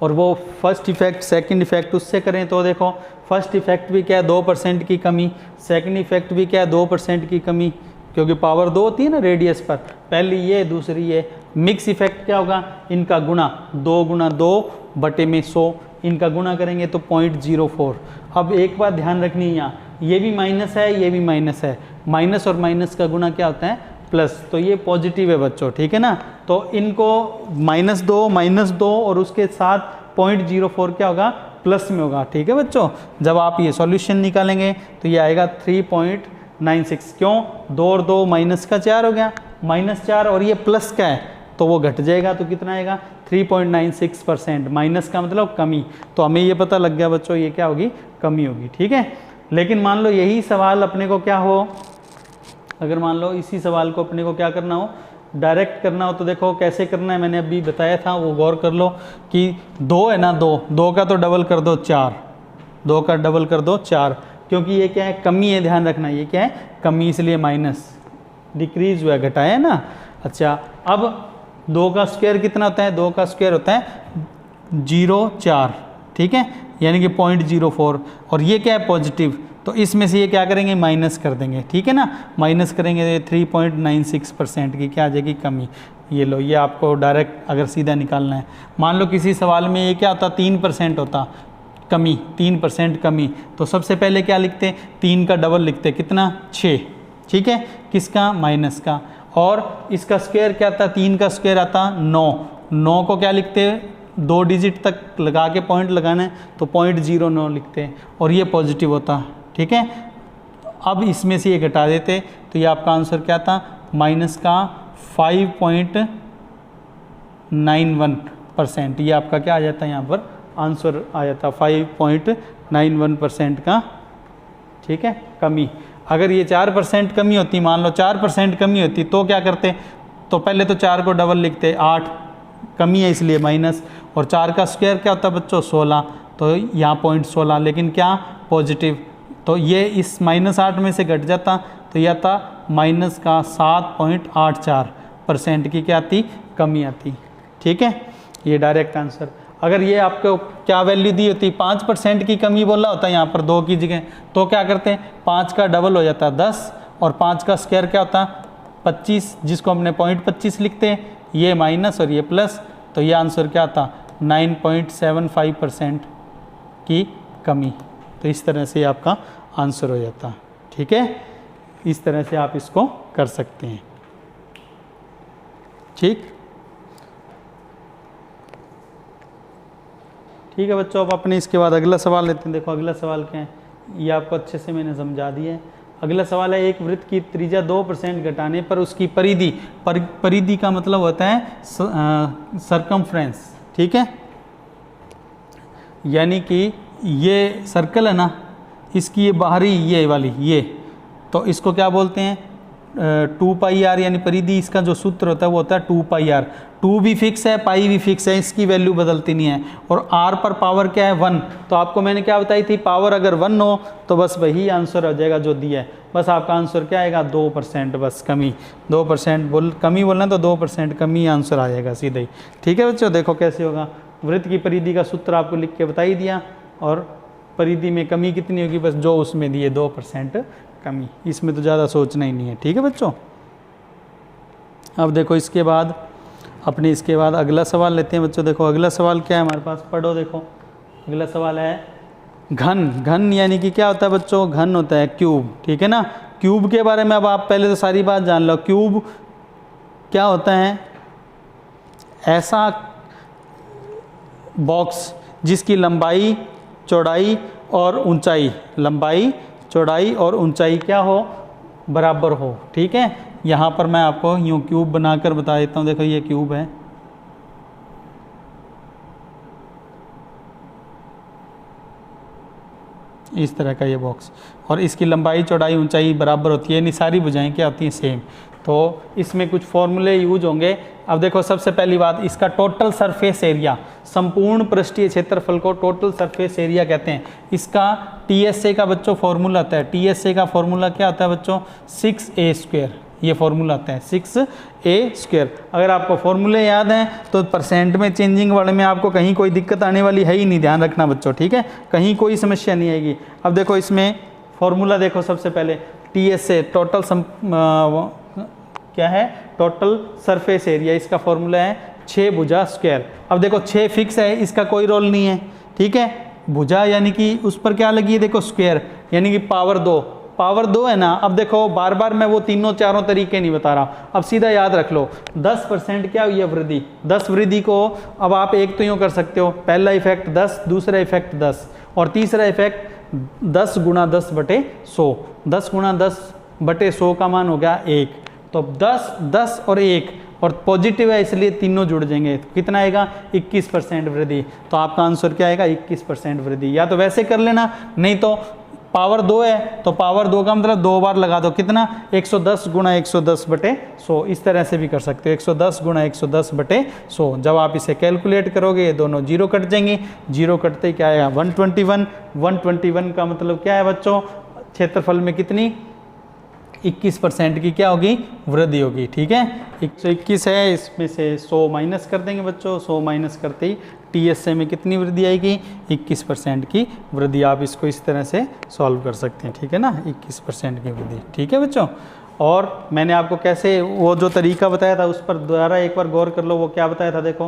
और वो फर्स्ट इफेक्ट सेकंड इफेक्ट उससे करें तो देखो फर्स्ट इफेक्ट भी क्या है, 2% की कमी, सेकंड इफेक्ट भी क्या है, 2% की कमी, क्योंकि पावर 2 होती है ना रेडियस पर, पहली ये दूसरी ये। मिक्स इफेक्ट क्या होगा, इनका गुणा, 2 गुना 2 बटे में 100, इनका गुणा करेंगे तो 0.04। अब एक बात ध्यान रखनी है, यहाँ ये भी माइनस है, ये भी माइनस है, माइनस और माइनस का गुणा क्या होता है प्लस, तो ये पॉजिटिव है बच्चों, ठीक है ना। तो इनको -2 और उसके साथ 0.04 क्या होगा प्लस में होगा, ठीक है बच्चों। जब आप ये सॉल्यूशन निकालेंगे तो ये आएगा 3.96। क्यों, 2 और 2 माइनस का 4 हो गया, -4 और ये प्लस का है तो वो घट जाएगा, तो कितना आएगा 3.96%। माइनस का मतलब कमी, तो हमें ये पता लग गया बच्चों ये क्या होगी, कमी होगी, ठीक है। लेकिन मान लो यही सवाल अपने को क्या हो, अगर मान लो इसी सवाल को अपने को क्या करना हो, डायरेक्ट करना हो, तो देखो कैसे करना है, मैंने अभी बताया था, वो गौर कर लो कि 2 है ना, 2 का तो डबल कर दो 4, 2 का डबल कर दो 4, क्योंकि ये क्या है कमी है, ध्यान रखना ये क्या है कमी, इसलिए माइनस, डिक्रीज हुआ है, घटाया है ना। अच्छा, अब 2 का स्क्वायर कितना होता है, 2 का स्क्वायर होता है 0.4, ठीक है, यानी कि 0.04, और ये क्या है पॉजिटिव, तो इसमें से ये क्या करेंगे माइनस कर देंगे, ठीक है ना। माइनस करेंगे 3.96% की क्या आ जाएगी कमी। ये लो, ये आपको डायरेक्ट अगर सीधा निकालना है, मान लो किसी सवाल में ये क्या होता 3% होता कमी, 3% कमी, तो सबसे पहले क्या लिखते, 3 का डबल लिखते, कितना 6, ठीक है, किसका माइनस का, और इसका स्क्वायर क्या आता, 3 का स्क्वायर आता 9 को क्या लिखते, 2 डिजिट तक लगा के पॉइंट लगाना है तो 0.09 लिखते हैं, और ये पॉजिटिव होता, ठीक है। अब इसमें से ये घटा देते तो ये आपका आंसर क्या था, माइनस का 5.91%, ये आपका क्या आ जाता है यहाँ पर आंसर आ जाता 5.91% का, ठीक है, कमी। अगर ये 4% कमी होती, मान लो 4% कमी होती तो क्या करते, तो पहले तो 4 को डबल लिखते, 8 कमी है इसलिए माइनस, और 4 का स्क्वायर क्या होता है बच्चों 16, तो यहाँ 0.16, लेकिन क्या पॉजिटिव, तो ये इस -8 में से घट जाता तो यह आता माइनस का 7.84% की क्या आती कमी आती, ठीक है। ये डायरेक्ट आंसर। अगर ये आपको क्या वैल्यू दी होती, 5% की कमी बोला होता है यहाँ पर 2 की जगह, तो क्या करते हैं 5 का डबल हो जाता 10, और 5 का स्क्वायर क्या होता 25, जिसको हमने 0.25 लिखते हैं, ये माइनस और ये प्लस, तो ये आंसर क्या आता 9.75% की कमी। तो इस तरह से आपका आंसर हो जाता, ठीक है। इस तरह से आप इसको कर सकते हैं, ठीक है बच्चों। अब अपने इसके बाद अगला सवाल लेते हैं। देखो अगला सवाल क्या है, ये आपको अच्छे से मैंने समझा दिया है। अगला सवाल है, एक वृत्त की त्रिज्या 2% घटाने पर उसकी परिधि, परिधि का मतलब होता है सरकमफ्रेंस, ठीक है, यानी कि ये सर्कल है ना, इसकी ये बाहरी ये वाली ये, तो इसको क्या बोलते हैं 2πr, यानी परिधि, इसका जो सूत्र होता है वो होता है 2πr। 2 भी फिक्स है, पाई भी फिक्स है, इसकी वैल्यू बदलती नहीं है, और r पर पावर क्या है 1, तो आपको मैंने क्या बताई थी, पावर अगर 1 हो तो बस वही आंसर हो जाएगा जो दिया है, बस आपका आंसर क्या आएगा 2%, बस कमी 2% कमी बोलना तो 2% कमी आंसर आ जाएगा सीधे ही, ठीक है बच्चों। देखो कैसे होगा, वृत्त की परिधि का सूत्र आपको लिख के बता ही दिया, और परिधि में कमी कितनी होगी, बस जो उसमें दिए 2% कमी, इसमें तो ज़्यादा सोचना ही नहीं है, ठीक है बच्चों। अब देखो इसके बाद अपने इसके बाद अगला सवाल लेते हैं बच्चों। देखो अगला सवाल क्या है हमारे पास, पढ़ो। देखो अगला सवाल है घन। घन यानी कि क्या होता है बच्चों, घन होता है क्यूब, ठीक है ना। क्यूब के बारे में अब आप पहले तो सारी बात जान लो। क्यूब क्या होता है, ऐसा बॉक्स जिसकी लंबाई चौड़ाई और ऊंचाई, लंबाई चौड़ाई और ऊंचाई क्या हो, बराबर हो, ठीक है। यहाँ पर मैं आपको यूँ क्यूब बनाकर बता देता हूँ। देखो ये क्यूब है, इस तरह का ये बॉक्स, और इसकी लंबाई चौड़ाई ऊंचाई बराबर होती है, यानी सारी भुजाएं क्या होती हैं सेम। तो इसमें कुछ फॉर्मूले यूज होंगे। अब देखो सबसे पहली बात, इसका टोटल सरफेस एरिया, संपूर्ण पृष्ठीय क्षेत्रफल को टोटल सरफेस एरिया कहते हैं। इसका TSA का बच्चों फॉर्मूला आता है। TSA का फॉर्मूला क्या होता है बच्चों, 6a², ये फॉर्मूला आता है 6a²। अगर आपको फॉर्मूले याद हैं तो परसेंट में चेंजिंग वाले में आपको कहीं कोई दिक्कत आने वाली है ही नहीं, ध्यान रखना बच्चों, ठीक है, कहीं कोई समस्या नहीं आएगी। अब देखो इसमें फॉर्मूला देखो, सबसे पहले TSA टोटल क्या है, टोटल सरफेस एरिया, इसका फॉर्मूला है 6 भुजा स्क्वायर। अब देखो 6 फिक्स है, इसका कोई रोल नहीं है, ठीक है। भुजा यानी कि उस पर क्या लगी है, देखो स्क्वायर यानी कि पावर 2, पावर 2 है ना। अब देखो बार बार मैं वो तीनों चारों तरीके नहीं बता रहा, अब सीधा याद रख लो 10% क्या हुई है वृद्धि। 10 वृद्धि को अब आप एक तो यूँ कर सकते हो, पहला इफेक्ट 10, दूसरा इफेक्ट 10 और तीसरा इफेक्ट 10 गुणा 10 बटे 100। 10 गुणा 10 बटे 100 का मान हो गया 1, तो 10, 10 और 1 और पॉजिटिव है इसलिए तीनों जुड़ जाएंगे, तो कितना आएगा 21% वृद्धि। तो आपका आंसर क्या आएगा 21% वृद्धि। या तो वैसे कर लेना, नहीं तो पावर 2 है तो पावर 2 का मतलब 2 बार लगा दो, कितना 110 गुणा 110 बटे 100, इस तरह से भी कर सकते हो 110 गुणा 110 बटे 100। जब आप इसे कैलकुलेट करोगे ये दोनों जीरो कट जाएंगे, जीरो कटते ही क्या आएगा 121। 121 का मतलब क्या है बच्चों, क्षेत्रफल में कितनी 21% की क्या होगी वृद्धि होगी, ठीक है। 121 है, इसमें से 100 माइनस कर देंगे बच्चों, 100 माइनस करते ही TSA में कितनी वृद्धि आएगी 21% की वृद्धि। आप इसको इस तरह से सॉल्व कर सकते हैं, ठीक है ना, 21% की वृद्धि, ठीक है बच्चों। और मैंने आपको कैसे वो जो तरीका बताया था उस पर दोबारा एक बार गौर कर लो, वो क्या बताया था, देखो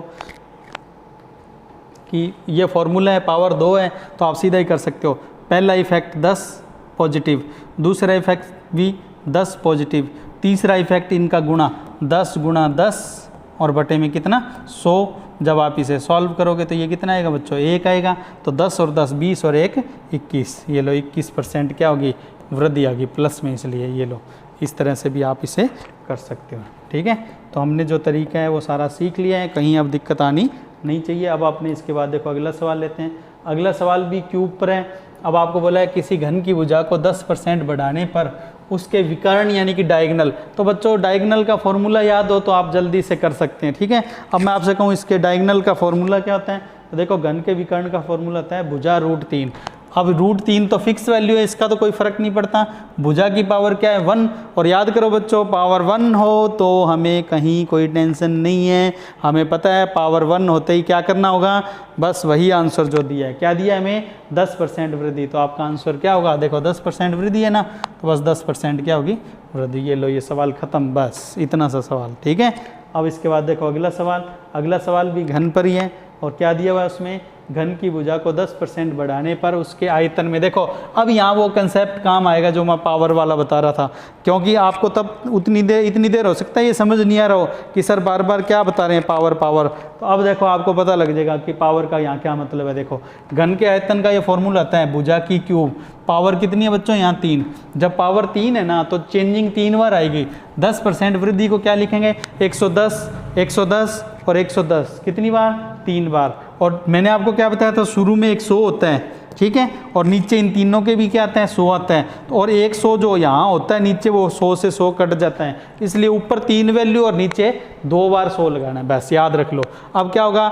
कि ये फॉर्मूला है, पावर 2 है तो आप सीधा ही कर सकते हो। पहला इफेक्ट 10 पॉजिटिव, दूसरा इफेक्ट भी 10 पॉजिटिव, तीसरा इफेक्ट इनका गुणा 10 गुणा 10 और बटे में कितना 100। जब आप इसे सॉल्व करोगे तो ये कितना आएगा बच्चों 1 आएगा, तो 10 और 10 20 और 1 21, ये लो 21% क्या होगी वृद्धि आ गई प्लस में, इसलिए ये लो इस तरह से भी आप इसे कर सकते हो, ठीक है। तो हमने जो तरीका है वो सारा सीख लिया है, कहीं अब दिक्कत आनी नहीं चाहिए। अब आपने इसके बाद देखो अगला सवाल लेते हैं। अगला सवाल भी क्यूब पर है। अब आपको बोला है किसी घन की भुजा को 10% बढ़ाने पर उसके विकर्ण यानी कि डायगोनल, तो बच्चों डायगोनल का फॉर्मूला याद हो तो आप जल्दी से कर सकते हैं, ठीक है। अब मैं आपसे कहूँ इसके डायगोनल का फॉर्मूला क्या होता है, तो देखो घन के विकर्ण का फॉर्मूला होता है भुजा √3। अब √3 तो फिक्स वैल्यू है, इसका तो कोई फर्क नहीं पड़ता। भुजा की पावर क्या है 1, और याद करो बच्चों पावर 1 हो तो हमें कहीं कोई टेंशन नहीं है, हमें पता है पावर 1 होते ही क्या करना होगा, बस वही आंसर जो दिया है, क्या दिया है हमें 10% वृद्धि। तो आपका आंसर क्या होगा, देखो 10% वृद्धि है ना, तो बस 10% क्या होगी वृद्धि। ये लो ये सवाल ख़त्म, बस इतना सा सवाल, ठीक है। अब इसके बाद देखो अगला सवाल, अगला सवाल भी घन पर ही है, और क्या दिया हुआ है उसमें, घन की भुजा को 10% बढ़ाने पर उसके आयतन में, देखो अब यहाँ वो कंसेप्ट काम आएगा जो मैं पावर वाला बता रहा था, क्योंकि आपको तब इतनी देर हो सकता है ये समझ नहीं आ रहा हो कि सर बार बार क्या बता रहे हैं पावर पावर। तो अब देखो आपको पता लग जाएगा कि पावर का यहाँ क्या मतलब है। देखो घन के आयतन का ये फॉर्मूला आता है भुजा की क्यूब, पावर कितनी है बच्चों यहाँ 3, जब पावर 3 है ना तो चेंजिंग 3 बार आएगी। 10% वृद्धि को क्या लिखेंगे 110, 110 और 110, कितनी बार 3 बार। और मैंने आपको क्या बताया था शुरू में 100 होता है, ठीक है, और नीचे इन तीनों के भी क्या आता है 100 आता है, और 100 जो यहाँ होता है नीचे वो 100 से 100 कट जाता है, इसलिए ऊपर 3 वैल्यू और नीचे 2 बार 100 लगाना है, बस याद रख लो। अब क्या होगा,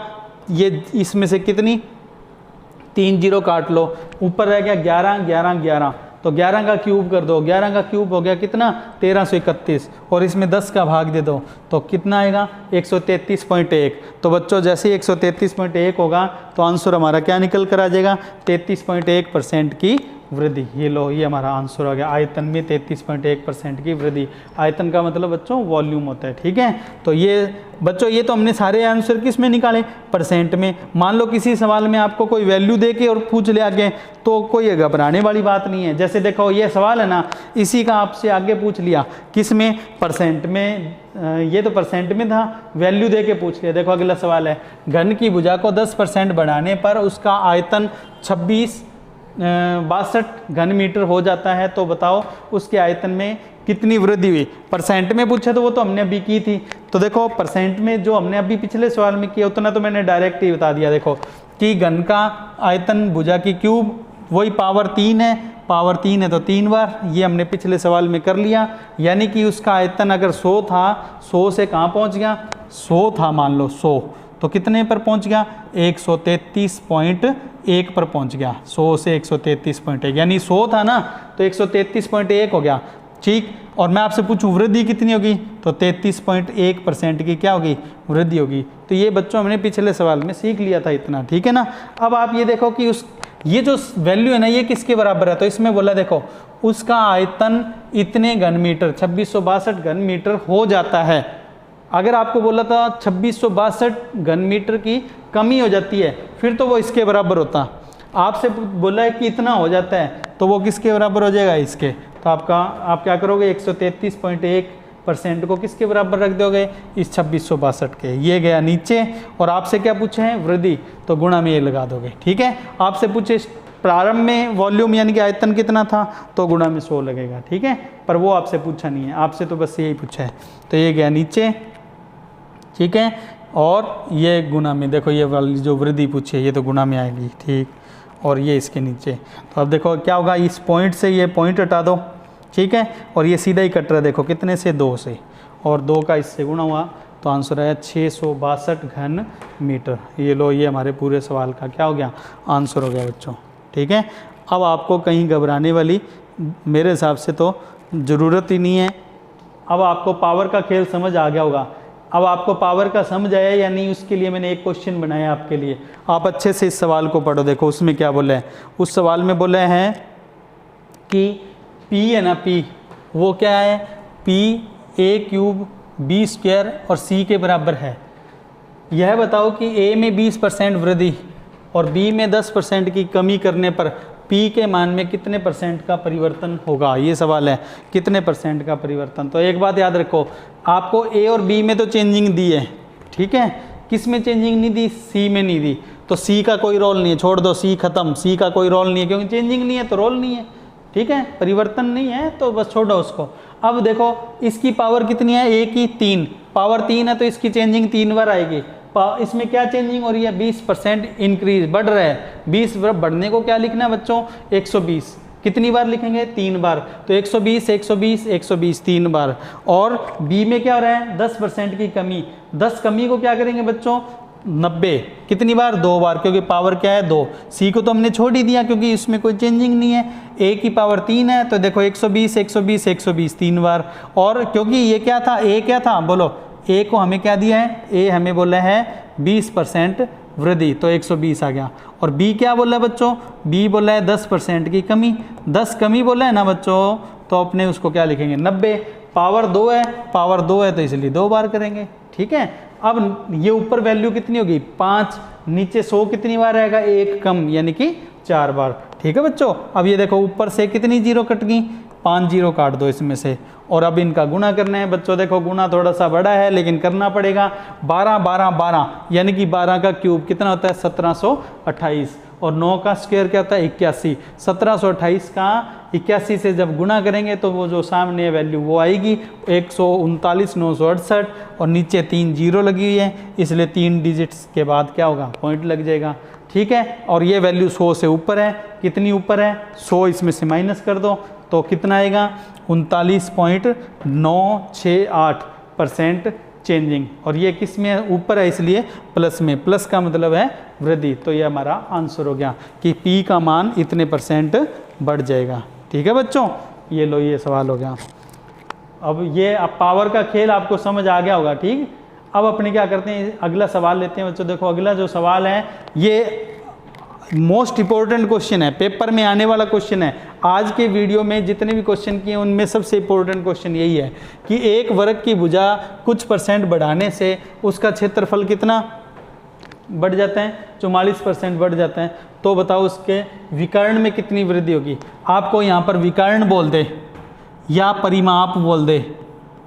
ये इसमें से कितनी 3 जीरो काट लो, ऊपर रह गया 11 11 11, तो 11 का क्यूब कर दो, 11 का क्यूब हो गया कितना 1331, और इसमें 10 का भाग दे दो तो कितना आएगा 133.1। तो बच्चों जैसे ही 133.1 होगा तो आंसर हमारा क्या निकल कर आ जाएगा 33.1% की वृद्धि। ये लो ये हमारा आंसर हो गया, आयतन में 33.1% की वृद्धि। आयतन का मतलब बच्चों वॉल्यूम होता है, ठीक है। तो ये बच्चों ये तो हमने सारे आंसर किस में निकाले, परसेंट में। मान लो किसी सवाल में आपको कोई वैल्यू दे के और पूछ ले आगे, तो कोई घबराने वाली बात नहीं है। जैसे देखो ये सवाल है ना, इसी का आपसे आगे पूछ लिया किस में, परसेंट में, ये तो परसेंट में था, वैल्यू दे के पूछ लिया। देखो अगला सवाल है, घन की भुजा को 10% बढ़ाने पर उसका आयतन 62 घन मीटर हो जाता है, तो बताओ उसके आयतन में कितनी वृद्धि हुई। परसेंट में पूछा तो वो तो हमने अभी की थी, तो देखो परसेंट में जो हमने अभी पिछले सवाल में किया उतना तो मैंने डायरेक्ट ही बता दिया। देखो कि घन का आयतन भुजा की क्यूब वही पावर 3 है, पावर 3 है तो 3 बार, ये हमने पिछले सवाल में कर लिया। यानी कि उसका आयतन अगर 100 था, 100 से कहाँ पहुँच गया, 100 था मान लो 100, तो कितने पर पहुँच गया 133.1 पर पहुँच गया। 100 से 133.1 यानी 100 था ना तो 133.1 हो गया, ठीक। और मैं आपसे पूछूं वृद्धि कितनी होगी, तो 33.1% की क्या होगी वृद्धि होगी। तो ये बच्चों हमने पिछले सवाल में सीख लिया था इतना, ठीक है ना। अब आप ये देखो कि ये जो वैल्यू है ना ये किसके बराबर है, तो इसमें बोला देखो उसका आयतन इतने घन मीटर 2662 घन मीटर हो जाता है, अगर आपको बोला था 2662 घन मीटर की कमी हो जाती है, फिर तो वो इसके बराबर होता। आपसे बोला है कि इतना हो जाता है, तो वो किसके बराबर हो जाएगा, इसके। तो आप क्या करोगे, 133.1% को किसके बराबर रख दोगे, इस 2662 के। ये गया नीचे, और आपसे क्या पूछे हैं, वृद्धि, तो गुणा में ये लगा दोगे। ठीक है, आपसे पूछे प्रारंभ में वॉल्यूम यानी कि आयतन कितना था, तो गुणा में 100 लगेगा। ठीक है, पर वो आपसे पूछा नहीं है, आपसे तो बस यही पूछा है। तो ये गया नीचे, ठीक है, और ये गुणा में, देखो ये वाली जो वृद्धि पूछी है ये तो गुणा में आएगी। ठीक, और ये इसके नीचे। तो अब देखो क्या होगा, इस पॉइंट से ये पॉइंट हटा दो। ठीक है, और ये सीधा ही कट रहा है, देखो कितने से, 2 से, और 2 का इससे गुणा हुआ, तो आंसर है 662 घन मीटर। ये लो, ये हमारे पूरे सवाल का क्या हो गया, आंसर हो गया बच्चों। ठीक है, अब आपको कहीं घबराने वाली मेरे हिसाब से तो ज़रूरत ही नहीं है। अब आपको पावर का खेल समझ आ गया होगा। अब आपको पावर का समझ आया या नहीं, उसके लिए मैंने एक क्वेश्चन बनाया आपके लिए। आप अच्छे से इस सवाल को पढ़ो, देखो उसमें क्या बोले हैं। उस सवाल में बोले हैं कि P है ना, P वो क्या है, P A³ B² और C के बराबर है। यह बताओ कि A में 20% वृद्धि और B में 10% की कमी करने पर P के मान में कितने % का परिवर्तन होगा। ये सवाल है, कितने % का परिवर्तन। तो एक बात याद रखो, आपको A और B में तो चेंजिंग दी है। ठीक है, किस में चेंजिंग नहीं दी, C में नहीं दी। तो C का कोई रोल नहीं है, छोड़ दो, C खत्म, C का कोई रोल नहीं है, क्योंकि चेंजिंग नहीं है तो रोल नहीं है। ठीक है, परिवर्तन नहीं है तो बस छोड़ो उसको। अब देखो इसकी पावर कितनी है, A की 3, पावर 3 है तो इसकी चेंजिंग 3 बार आएगी। इसमें क्या चेंजिंग हो रही है, 20% इंक्रीज, बढ़ रहा है। 20 बढ़ने को क्या लिखना है बच्चों, 120। कितनी बार लिखेंगे, 3 बार। तो 120 120 120 3 बार। और B में क्या हो रहा है, 10% की कमी। 10 कमी को क्या करेंगे बच्चों, 90। कितनी बार, 2 बार, क्योंकि पावर क्या है, 2। C को तो हमने छोड़ ही दिया क्योंकि इसमें कोई चेंजिंग नहीं है। A की पावर 3 है, तो देखो 120 120 120 3 बार। और क्योंकि ये क्या था, A क्या था, बोलो, A को हमें क्या दिया है, A हमें बोला है 20% वृद्धि, तो 120 आ गया। और B क्या बोला है बच्चों, B बोला है 10% की कमी। 10 कमी बोला है ना बच्चों, तो अपने उसको क्या लिखेंगे, 90। पावर 2 है, पावर 2 है तो इसलिए 2 बार करेंगे। ठीक है, अब ये ऊपर वैल्यू कितनी होगी, 5, नीचे 100 कितनी बार आएगा, 1 कम, यानी कि 4 बार। ठीक है बच्चों, अब ये देखो ऊपर से कितनी जीरो कट गई, 5 जीरो काट दो इसमें से। और अब इनका गुणा करना है बच्चों, देखो गुणा थोड़ा सा बड़ा है लेकिन करना पड़ेगा। 12 12 12 यानी कि 12 का क्यूब कितना होता है, 1728। और 9 का स्क्वायर क्या होता है, 81। 1728 का 81 से जब गुणा करेंगे तो वो जो सामने वैल्यू वो आएगी 139,968। और नीचे 3 जीरो लगी हुई है, इसलिए 3 डिजिट्स के बाद क्या होगा, पॉइंट लग जाएगा। ठीक है, और ये वैल्यू 100 से ऊपर है, कितनी ऊपर है, 100 इसमें से माइनस कर दो तो कितना आएगा, 39.968% चेंजिंग। और ये किस में ऊपर है, इसलिए प्लस में, प्लस का मतलब है वृद्धि। तो ये हमारा आंसर हो गया कि P का मान इतने % बढ़ जाएगा। ठीक है बच्चों, ये लो, ये सवाल हो गया। अब ये पावर का खेल आपको समझ आ गया होगा। ठीक, अब अपने क्या करते हैं, अगला सवाल लेते हैं बच्चों। देखो अगला जो सवाल है ये मोस्ट इंपॉर्टेंट क्वेश्चन है, पेपर में आने वाला क्वेश्चन है। आज के वीडियो में जितने भी क्वेश्चन किए उनमें सबसे इंपॉर्टेंट क्वेश्चन यही है कि एक वर्ग की भुजा कुछ % बढ़ाने से उसका क्षेत्रफल कितना बढ़ जाता है, 44% बढ़ जाता है। तो बताओ उसके विकर्ण में कितनी वृद्धि होगी। आपको यहाँ पर विकर्ण बोल दे या परिमाप बोल दे,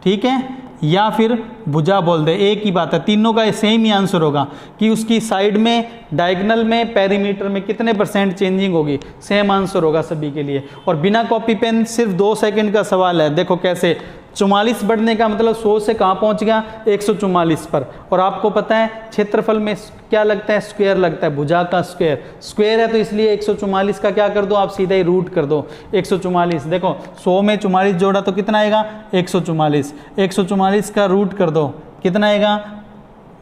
ठीक है, या फिर भुजा बोल दे, एक ही बात है, तीनों का सेम ही आंसर होगा कि उसकी साइड में, डायगोनल में, पेरीमीटर में कितने % चेंजिंग होगी, सेम आंसर होगा सभी के लिए। और बिना कॉपी पेन सिर्फ 2 सेकंड का सवाल है। देखो कैसे, 44 बढ़ने का मतलब 100 से कहाँ पहुँच गया, 144 पर। और आपको पता है क्षेत्रफल में क्या लगता है, स्क्वायर लगता है, भुजा का स्क्वायर। स्क्वायर है तो इसलिए 144 का क्या कर दो आप, सीधा ही रूट कर दो 144। देखो 100 में 44 जोड़ा तो कितना आएगा, 144। 144 का रूट कर दो, कितना आएगा,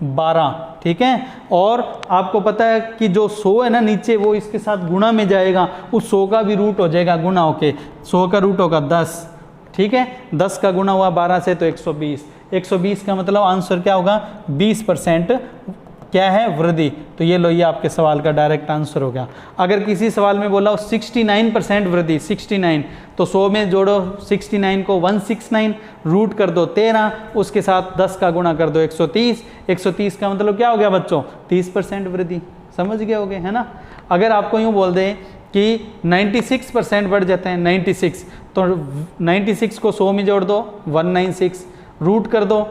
12। ठीक है, और आपको पता है कि जो 100 है ना नीचे, वो इसके साथ गुणा में जाएगा, उस 100 का भी रूट हो जाएगा गुणा होके। 100 का रूट होगा 10। ठीक है, 10 का गुणा हुआ 12 से तो 120। 120 का मतलब आंसर क्या होगा, 20% क्या है, वृद्धि। तो ये लो, ये आपके सवाल का डायरेक्ट आंसर हो गया। अगर किसी सवाल में बोला हो 69% वृद्धि, 69, तो 100 में जोड़ो 69 को 169, रूट कर दो 13, उसके साथ 10 का गुणा कर दो 130, 130 का मतलब क्या हो गया बच्चों, 30% वृद्धि। समझ गए होगे, है ना। अगर आपको यूँ बोल दें कि 96% बढ़ जाते हैं, 96, तो 96 को 100 में जोड़ दो 196, रूट कर दो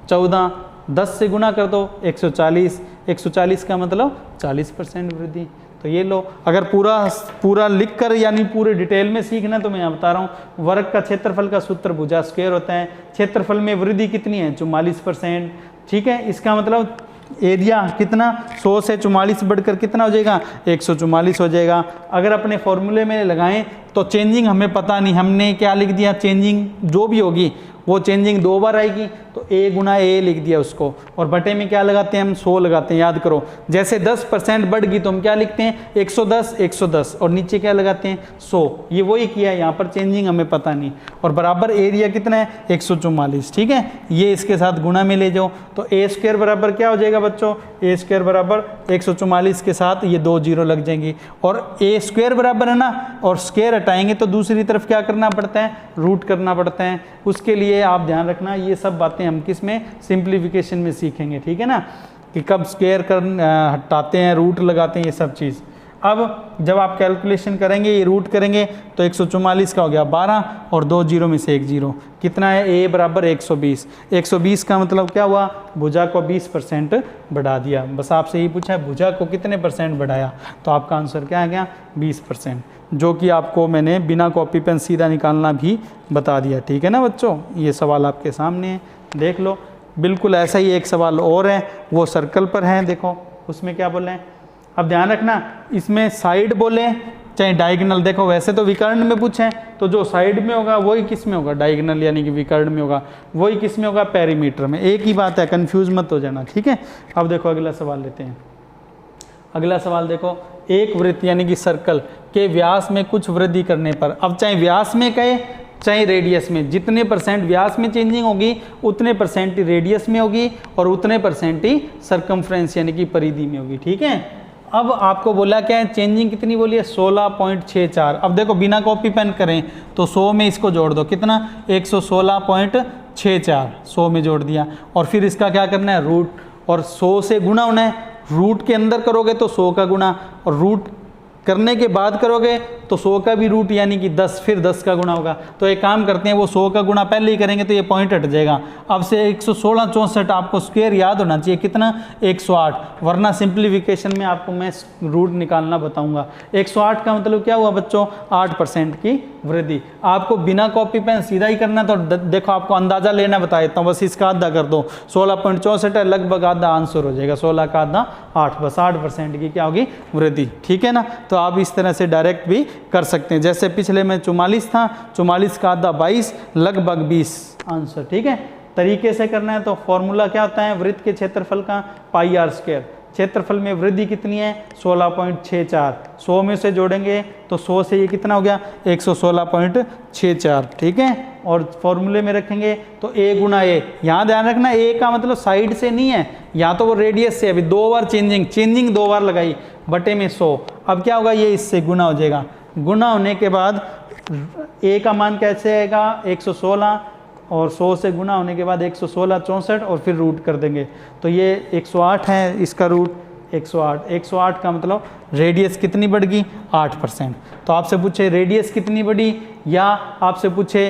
14, 10 से गुना कर दो 140, 140 का मतलब 40% वृद्धि। तो ये लो, अगर पूरा लिख कर यानी पूरे डिटेल में सीखना तो मैं यहाँ बता रहा हूँ। वर्ग का क्षेत्रफल का सूत्र भुजा स्क्वायर होता है। क्षेत्रफल में वृद्धि कितनी है, 44%। ठीक है, इसका मतलब एरिया कितना, 100 से 44 बढ़कर कितना हो जाएगा, 144 हो जाएगा। अगर अपने फॉर्मूले में लगाएं तो चेंजिंग हमें पता नहीं, हमने क्या लिख दिया, चेंजिंग जो भी होगी वो चेंजिंग 2 बार आएगी, तो a गुना ए लिख दिया उसको, और बटे में क्या लगाते हैं हम, 100 लगाते हैं। याद करो, जैसे 10% बढ़ गई तो हम क्या लिखते हैं, 110, 110, और नीचे क्या लगाते हैं, 100। ये वही किया है, यहाँ पर चेंजिंग हमें पता नहीं। और बराबर एरिया कितना है, 144। ठीक है, ये इसके साथ गुणा में ले जाओ, तो ए स्क्वायर बराबर क्या हो जाएगा बच्चों, ए स्क्वायर बराबर 144 के साथ ये 2 जीरो लग जाएंगी, और ए स्क्वायर बराबर है ना, और स्क्वायर हटाएंगे तो दूसरी तरफ क्या करना पड़ता है, रूट करना पड़ता है। उसके लिए आप ध्यान रखना, ये सब बातें हम किस में, सिंप्लीफिकेशन में सीखेंगे। ठीक है ना, कि कब स्क्वायर हटाते हैं, रूट लगाते हैं, ये सब चीज़। अब जब आप कैलकुलेशन करेंगे, ये रूट करेंगे तो 144 का हो गया 12, और 2 जीरो में से 1 जीरो, कितना है, ए बराबर 120। 120 का मतलब क्या हुआ, भुजा को 20% बढ़ा दिया। बस आपसे यही पूछा है भुजा को कितने % बढ़ाया, तो आपका आंसर क्या आ गया, 20%, जो कि आपको मैंने बिना कॉपी पेन सीधा निकालना भी बता दिया। ठीक है ना बच्चों, ये सवाल आपके सामने है, देख लो। बिल्कुल ऐसा ही एक सवाल और है, वो सर्कल पर है, देखो उसमें क्या बोले हैं। अब ध्यान रखना, इसमें साइड बोले चाहे डायगोनल, देखो वैसे तो विकर्ण में पूछे तो जो साइड में होगा वही किस में होगा, डायगोनल यानी कि विकर्ण में होगा, वही किस में होगा, पेरीमीटर में। एक ही बात है, कंफ्यूज मत हो जाना। ठीक है, अब देखो अगला सवाल लेते हैं। अगला सवाल देखो, एक वृत्त यानी कि सर्कल के व्यास में कुछ वृद्धि करने पर, अब चाहे व्यास में कहे चाहे रेडियस में, जितने % व्यास में चेंजिंग होगी उतने % ही रेडियस में होगी, और उतने % ही सरकमफ्रेंस यानी कि परिधि में होगी। ठीक है, अब आपको बोला क्या है, चेंजिंग कितनी बोली है, 16.64। अब देखो बिना कॉपी पेन करें तो 100 में इसको जोड़ दो, कितना, 116.64, 100 में जोड़ दिया, और फिर इसका क्या करना है, रूट, और 100 से गुणा होना है। रूट के अंदर करोगे तो 100 का गुणा, और रूट करने के बाद करोगे तो 100 का भी रूट यानी कि 10, फिर 10 का गुणा होगा। तो एक काम करते हैं, वो 100 का गुणा पहले ही करेंगे तो ये पॉइंट हट जाएगा। अब से 116.64 आपको स्क्वायर याद होना चाहिए, कितना, 108, वरना सिंप्लीफिकेशन में आपको मैं रूट निकालना बताऊंगा। 108 का मतलब क्या हुआ बच्चों, 8% की वृद्धि। आपको बिना कॉपी पेन सीधा ही करना, तो देखो आपको अंदाजा लेना बता देता हूँ, बस इसका आधा कर दो, 16.64 है, लगभग आधा आंसर हो जाएगा, 16 का आधा 8, बस 8% की क्या होगी, वृद्धि। ठीक है ना, तो आप इस तरह से डायरेक्ट भी कर सकते हैं। जैसे पिछले में 44 था, 44 का आधा 22, लगभग 20 आंसर। ठीक है, तरीके से करना है तो फॉर्मूला क्या होता है, वृत्त के क्षेत्रफल का पाई आर स्क्वायर। क्षेत्रफल में वृद्धि कितनी है, 16.64, 100 में से जोड़ेंगे तो 100 से ये कितना हो गया, 116.64। ठीक है, और फॉर्मूले में रखेंगे तो a गुना ए, यहाँ ध्यान रखना a का मतलब साइड से नहीं है, या तो वो रेडियस से, अभी 2 बार चेंजिंग 2 बार लगाई, बटे में 100। अब क्या होगा, ये इससे गुना हो जाएगा, गुना होने के बाद a का मान कैसे आएगा, 116, और 100 से गुना होने के बाद 116.64, और फिर रूट कर देंगे तो ये 108 है, इसका रूट 108 का मतलब रेडियस कितनी बढ़ गई, 8%। तो आपसे पूछे रेडियस कितनी बढ़ी, या आपसे पूछे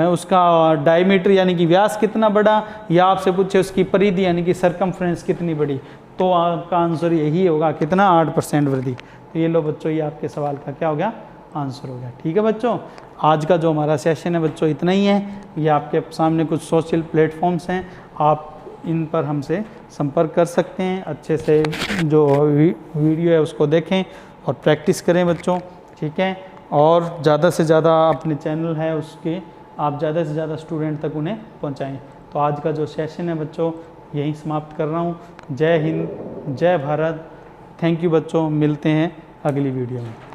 उसका डायमीटर यानी कि व्यास कितना बढ़ा, या आपसे पूछे उसकी परिधि यानी कि सरकमफ्रेंस कितनी बढ़ी, तो आपका आंसर यही होगा, कितना, 8% वृद्धि। तो ये लो बच्चों, ये आपके सवाल का क्या हो गया, आंसर हो गया। ठीक है बच्चों, आज का जो हमारा सेशन है बच्चों इतना ही है। ये आपके सामने कुछ सोशल प्लेटफॉर्म्स हैं, आप इन पर हमसे संपर्क कर सकते हैं। अच्छे से जो वीडियो है उसको देखें और प्रैक्टिस करें बच्चों। ठीक है, और ज़्यादा से ज़्यादा अपने चैनल है उसके आप ज़्यादा से ज़्यादा स्टूडेंट तक उन्हें पहुँचाएँ। तो आज का जो सेशन है बच्चों यहीं समाप्त कर रहा हूँ। जय हिंद, जय भारत। थैंक यू बच्चों, मिलते हैं अगली वीडियो में।